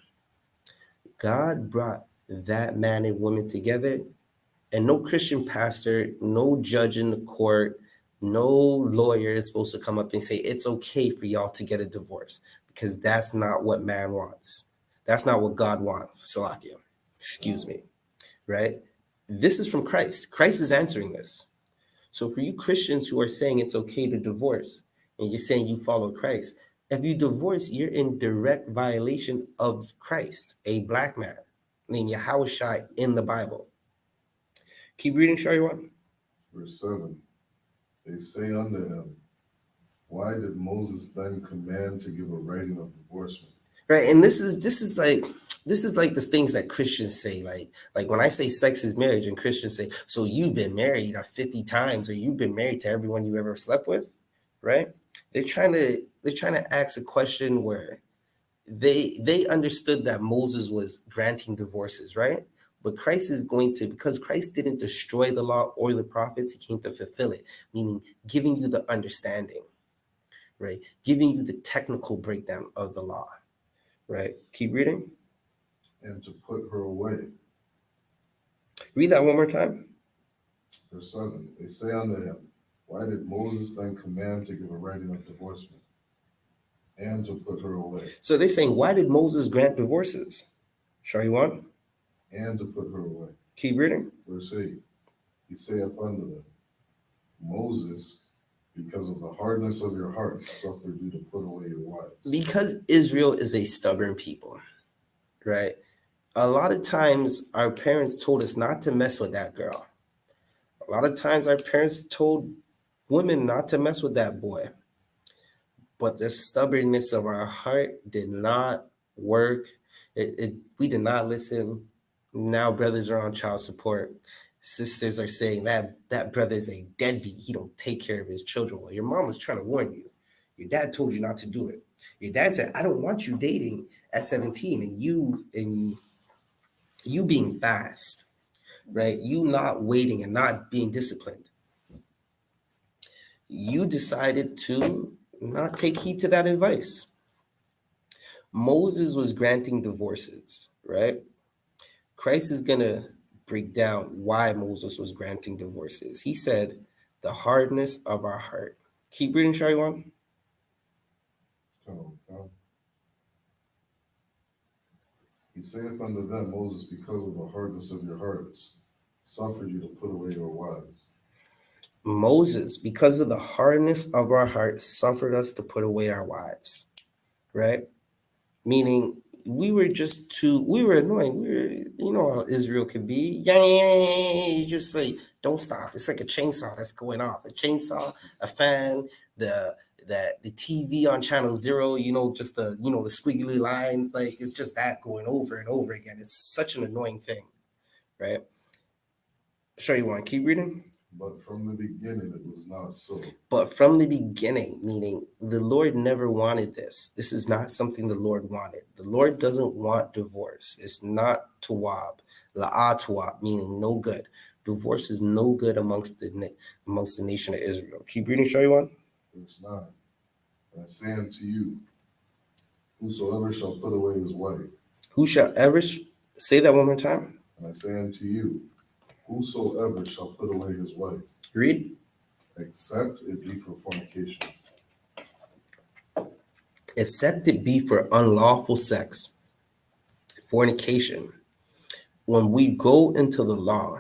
God brought that man and woman together, and no Christian pastor, no judge in the court, no lawyer is supposed to come up and say it's okay for y'all to get a divorce, because that's not what man wants. That's not what God wants. Salakia. Excuse me. Right? This is from Christ. Christ is answering this. So for you Christians who are saying it's okay to divorce, and you're saying you follow Christ, if you divorce, you're in direct violation of Christ, a black man named Yahushua in the Bible. Keep reading, Shariwan. Verse 7. They say unto him, why did Moses then command to give a writing of divorcement? Right, and this is like the things that Christians say. Like when I say sex is marriage, and Christians say, so you've been married 50 times, or you've been married to everyone you ever slept with, right? They're trying to ask a question where they understood that Moses was granting divorces, right? But Christ is going to, because Christ didn't destroy the law or the prophets, he came to fulfill it, meaning giving you the understanding, right? Giving you the technical breakdown of the law, right? Keep reading. And to put her away. Read that one more time. Verse 7. They say unto him, why did Moses then command to give a writing of divorcement? And to put her away. So they're saying, why did Moses grant divorces? Shariwan. And to put her away. Keep reading. Verse 8. He saith unto them, Moses, because of the hardness of your hearts, suffered you to put away your wives. Because Israel is a stubborn people, right? A lot of times our parents told us not to mess with that girl. A lot of times our parents told women not to mess with that boy. But the stubbornness of our heart did not work. We did not listen. Now brothers are on child support. Sisters are saying that brother is a deadbeat. He don't take care of his children. Well, your mom was trying to warn you. Your dad told you not to do it. Your dad said, I don't want you dating at 17, and you being fast, right? You not waiting and not being disciplined. You decided to not take heed to that advice. Moses was granting divorces, right? Christ is going to break down why Moses was granting divorces. He said, the hardness of our heart. Keep reading, Shariwan. He saith unto them, Moses, because of the hardness of your hearts, suffered you to put away your wives. Moses, because of the hardness of our hearts, suffered us to put away our wives, right? Meaning we were annoying. You know how Israel could be. You just say, don't stop. It's like a chainsaw that's going off. A chainsaw, a fan, the TV on channel 0, just the squiggly lines. Like it's just that going over and over again. It's such an annoying thing, right? Sure, you want to keep reading? But from the beginning, it was not so. But from the beginning, meaning the Lord never wanted this. This is not something the Lord wanted. The Lord doesn't want divorce. It's not tuwab. La'atuwab, meaning no good. Divorce is no good amongst the nation of Israel. Keep reading, Shariwan. Verse 9. And I say unto you, whosoever shall put away his wife. Who shall ever, say that one more time. And I say unto you, whosoever shall put away his wife. Read. Except it be for fornication. Except it be for unlawful sex, fornication. When we go into the law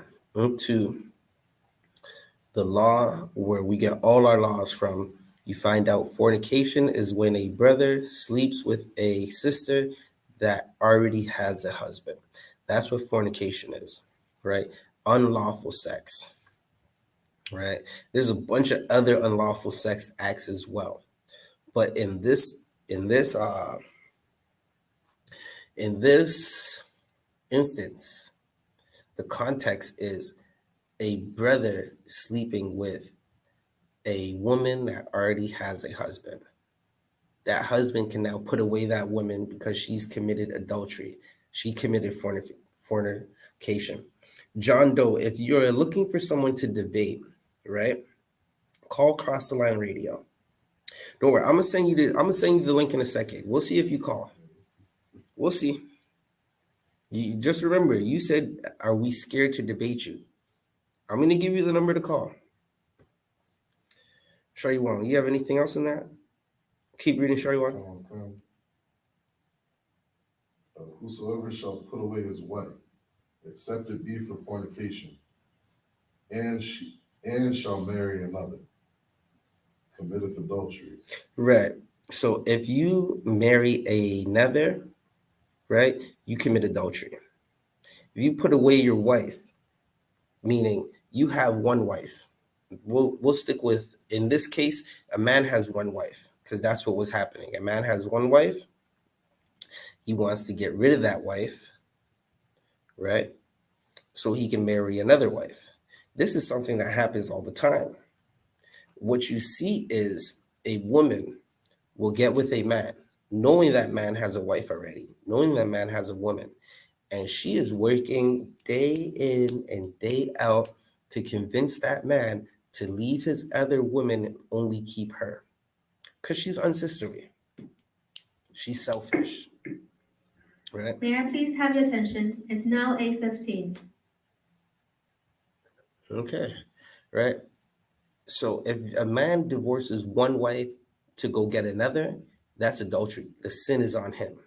where we get all our laws from, you find out fornication is when a brother sleeps with a sister that already has a husband. That's what fornication is, right? Unlawful sex, right? There's a bunch of other unlawful sex acts as well. But in this instance, the context is a brother sleeping with a woman that already has a husband. That husband can now put away that woman because she's committed adultery. She committed fornication. John Doe, if you're looking for someone to debate, right, call Cross the Line Radio. Don't worry, I'm gonna send you the link in a second. We'll see if you call. We'll see. You just remember, you said, are we scared to debate you? I'm gonna give you the number to call. Shariwan, you have anything else in that? Keep reading, Shariwan. Whosoever shall put away his wife, except it be for fornication, and shall marry another, committeth adultery. Right. So if you marry another, right, you commit adultery. If you put away your wife, meaning you have one wife, we'll stick with, in this case, a man has one wife, because that's what was happening. A man has one wife. He wants to get rid of that wife, right? So he can marry another wife. This is something that happens all the time. What you see is a woman will get with a man, knowing that man has a wife already, knowing that man has a woman, and she is working day in and day out to convince that man to leave his other women and only keep her, because she's unsisterly. She's selfish, right? May I please have your attention? It's now 8:15. Okay, right? So if a man divorces one wife to go get another, that's adultery. The sin is on him.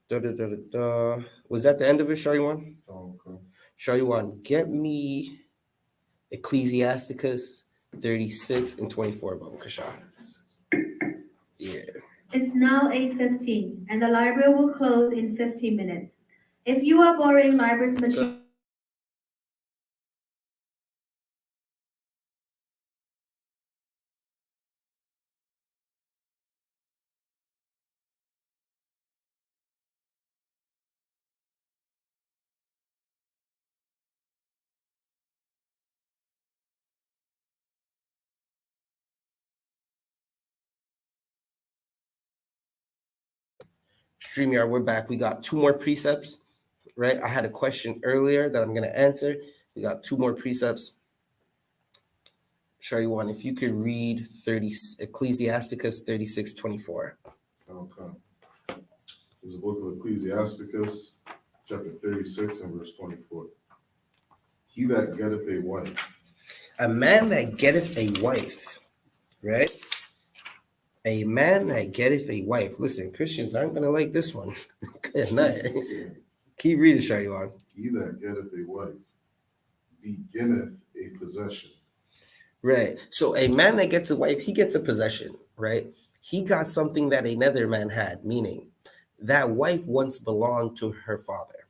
Da, da, da, da, da. Was that the end of it, Shariwan? Okay. Shariwan, get me Ecclesiasticus 36 and 24, Baba Kasha. Yeah. It's now 8:15, and the library will close in 15 minutes. If you are borrowing library's material, StreamYard, we're back. We got two more precepts, right? I had a question earlier that I'm going to answer. We got two more precepts. Shariwan, if you could read Ecclesiasticus 36:24. Okay. This is the book of Ecclesiasticus, chapter 36 and verse 24. He that getteth a wife. A man that getteth a wife, right? A man that getteth a wife. Listen, Christians aren't going to like this one. Good night. Keep reading, Shariwan. He that getteth a wife beginneth a possession. Right. So a man that gets a wife, he gets a possession, right? He got something that another man had, meaning that wife once belonged to her father,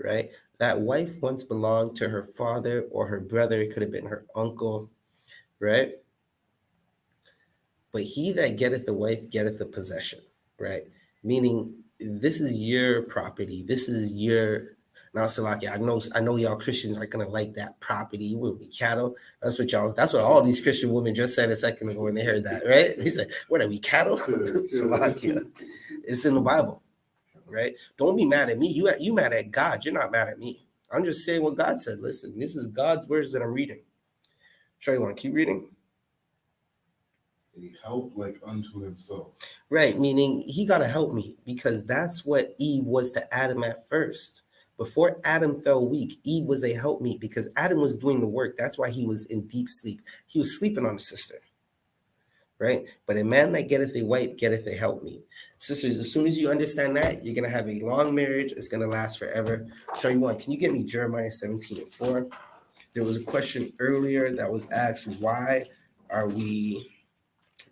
right? That wife once belonged to her father or her brother. It could have been her uncle, right? But he that getteth a wife getteth a possession, right? Meaning this is your property. This is your. Now, Salaki, I know y'all Christians aren't gonna like that property. You will be cattle. That's what all these Christian women just said a second ago when they heard that, right? He said, "What are we, cattle?" Salakia. It's in the Bible, right? Don't be mad at me. You mad at God. You're not mad at me. I'm just saying what God said. Listen, this is God's words that I'm reading. Sure, you want to keep reading? A help like unto himself. Right, meaning he got to help me, because that's what Eve was to Adam at first. Before Adam fell weak, Eve was a helpmeet, because Adam was doing the work. That's why he was in deep sleep. He was sleeping on the sister, right? But a man that getteth a wife getteth a helpmeet. Sisters, as soon as you understand that, you're going to have a long marriage. It's going to last forever. Show you one. Can you get me Jeremiah 17:4? There was a question earlier that was asked, why are we,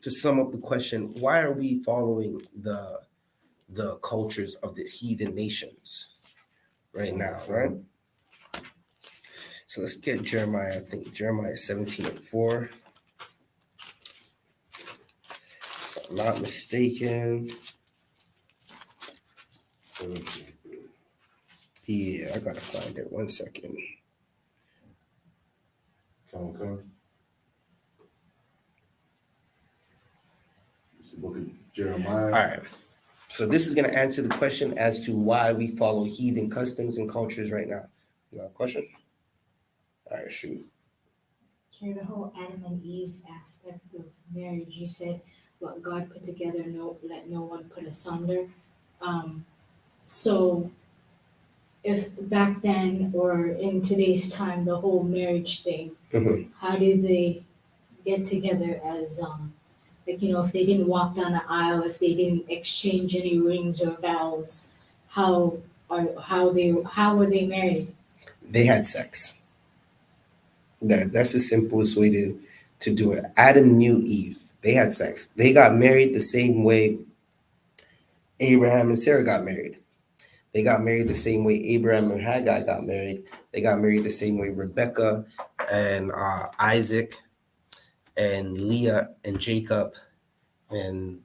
to sum up the question, why are we following the cultures of the heathen nations right now, right? So let's get Jeremiah, I think Jeremiah 17:4. If I'm not mistaken. 17. Yeah, I gotta find it. 1 second. Come. This is the book of Jeremiah. All right. So this is gonna answer the question as to why we follow heathen customs and cultures right now. You got a question? All right, shoot. Okay, the whole Adam and Eve aspect of marriage, you said what God put together, let no one put asunder. So if back then or in today's time, the whole marriage thing, Mhm. how do they get together as Like, if they didn't walk down the aisle, if they didn't exchange any rings or vows, how were they married? They had sex. That's the simplest way to do it. Adam knew Eve. They had sex. They got married the same way Abraham and Sarah got married. They got married the same way Abraham and Hagar got married. They got married the same way Rebecca and Isaac and Leah and Jacob and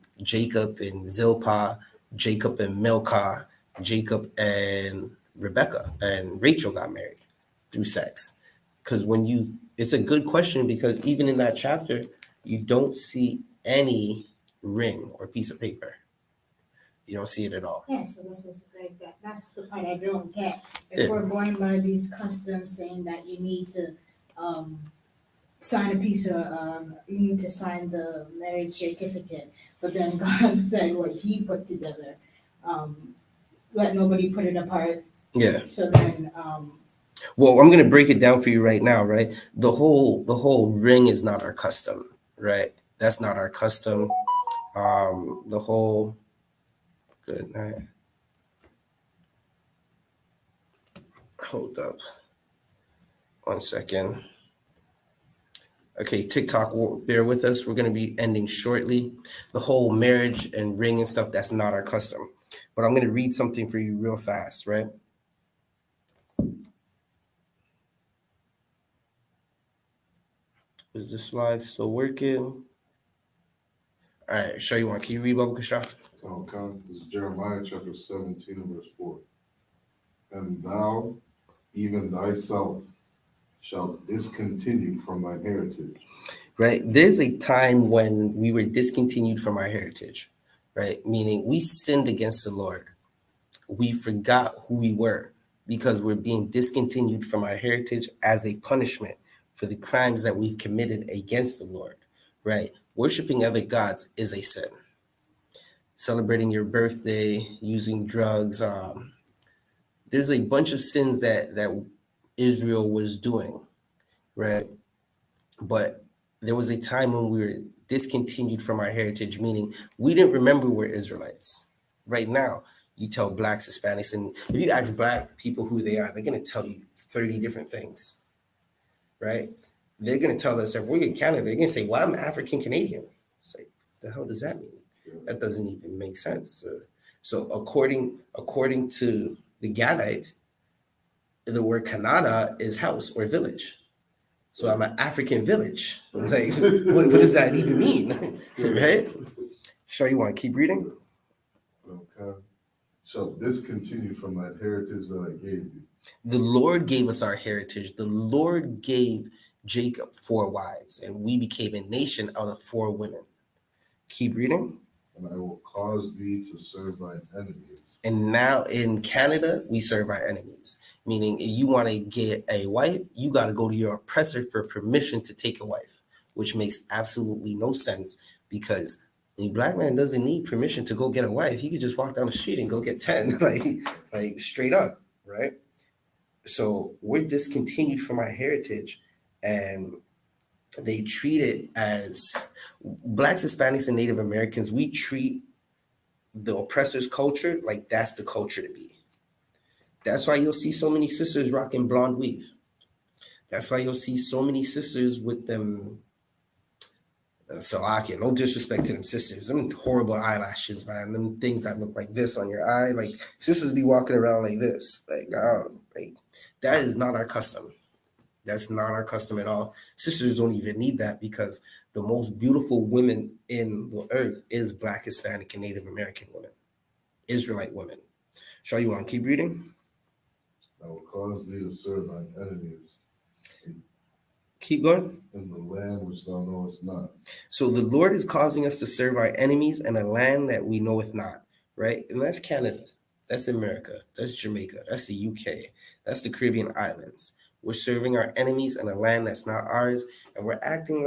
Zilpah, Jacob and Milcah, Jacob and Rebecca and Rachel got married through sex. Because it's a good question, because even in that chapter, you don't see any ring or piece of paper. You don't see it at all. Yeah, so this is like that. That's the part I don't get. If Yeah. we're going by these customs saying that you need to sign a piece of you need to sign the marriage certificate, but then God said what He put together, let nobody put it apart. Yeah. So then, Well, I'm gonna break it down for you right now, right? The whole ring is not our custom, right? That's not our custom. The whole good night. Hold up. 1 second. Okay, TikTok, bear with us. We're gonna be ending shortly. The whole marriage and ring and stuff, that's not our custom. But I'm gonna read something for you real fast, right? Is this live still working? All right, show you one. Can you read Baba Kasha? Okay. This is Jeremiah chapter 17 and verse 4. And thou, even thyself, shalt discontinue from thy heritage. Right? There's a time when we were discontinued from our heritage, right? Meaning we sinned against the Lord. We forgot who we were because we're being discontinued from our heritage as a punishment for the crimes that we've committed against the Lord, right? Worshiping other gods is a sin. Celebrating your birthday, using drugs, there's a bunch of sins that Israel was doing, right? But there was a time when we were discontinued from our heritage, meaning we didn't remember we're Israelites. Right now, you tell Blacks, Hispanics, and if you ask Black people who they are, they're going to tell you 30 different things, right? They're going to tell us, if we're in Canada, they're going to say, well, I'm African Canadian. It's like, the hell does that mean? That doesn't even make sense. So according to the Gadites, the word Canada is house or village. So I'm an African village. Like, what does that even mean? Right? Sure, you want to keep reading? Okay. Shall discontinue from that heritage that I gave thee. The Lord gave us our heritage. The Lord gave Jacob 4 wives, and we became a nation out of 4 women. Keep reading. And I will cause thee to serve thine enemies. And now in Canada, we serve our enemies. Meaning, if you want to get a wife, you got to go to your oppressor for permission to take a wife, which makes absolutely no sense, because a Black man doesn't need permission to go get a wife. He could just walk down the street and go get 10, like straight up, right? So we're discontinued from our heritage, and they treat it as Blacks, Hispanics, and Native Americans. We treat the oppressor's culture like that's the culture to be. That's why you'll see so many sisters rocking blonde weave. That's why you'll see so many sisters with them. No disrespect to them sisters, them horrible eyelashes, man. Them things that look like this on your eye, like sisters be walking around like this, like that is not our custom. That's not our custom at all. Sisters don't even need that, because the most beautiful women in the earth is Black, Hispanic, and Native American women, Israelite women. Shall you want to keep reading? I will cause thee to serve thine enemies. Keep going. In the land which thou knowest not. So the Lord is causing us to serve our enemies in a land that we knoweth not, right? And that's Canada. That's America. That's Jamaica. That's the UK. That's the Caribbean islands. We're serving our enemies in a land that's not ours, and we're acting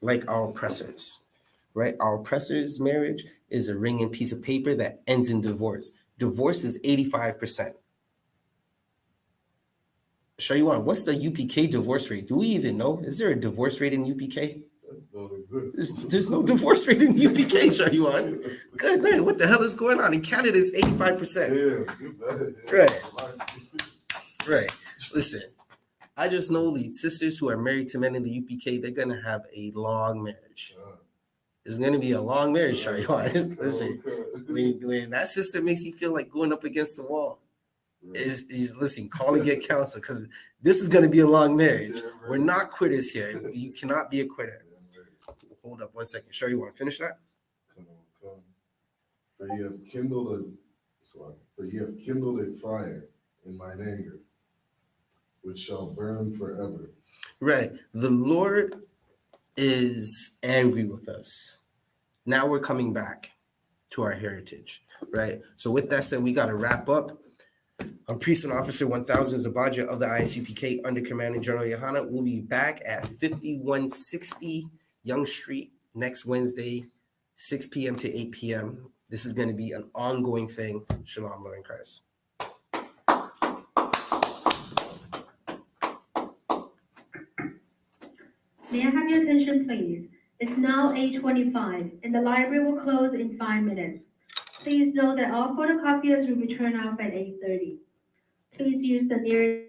like our oppressors, right? Our oppressor's marriage is a ring and piece of paper that ends in divorce. Divorce is 85%. Show you one. What's the UPK divorce rate? Do we even know? Is there a divorce rate in UPK? Don't exist. There's no divorce rate in the UPK, Shariwan. Good man. What the hell is going on? In Canada, it's 85%. Yeah. Right. Right. Listen, I just know these sisters who are married to men in the UPK, they're going to have a long marriage. It's going to be a long marriage, Shariwan. Listen, when that sister makes you feel like going up against the wall, is listen, call and get counsel, because this is going to be a long marriage. We're not quitters here. You cannot be a quitter. Hold up 1 second. Sure, you want to finish that? Come. For ye have kindled a fire in mine anger, which shall burn forever. Right. The Lord is angry with us. Now we're coming back to our heritage, right? So with that said, we got to wrap up. I'm Priest and Officer 1000 Zabaja of the ISUPK under Commanding General YAHANNA. We'll be back at 5160 Young Street next Wednesday, 6 p.m. to 8 p.m. This is going to be an ongoing thing. Shalom, Lord in Christ. May I have your attention, please? It's now 8:25, and the library will close in 5 minutes. Please note that all photocopiers will be turned off at 8:30. Please use the nearest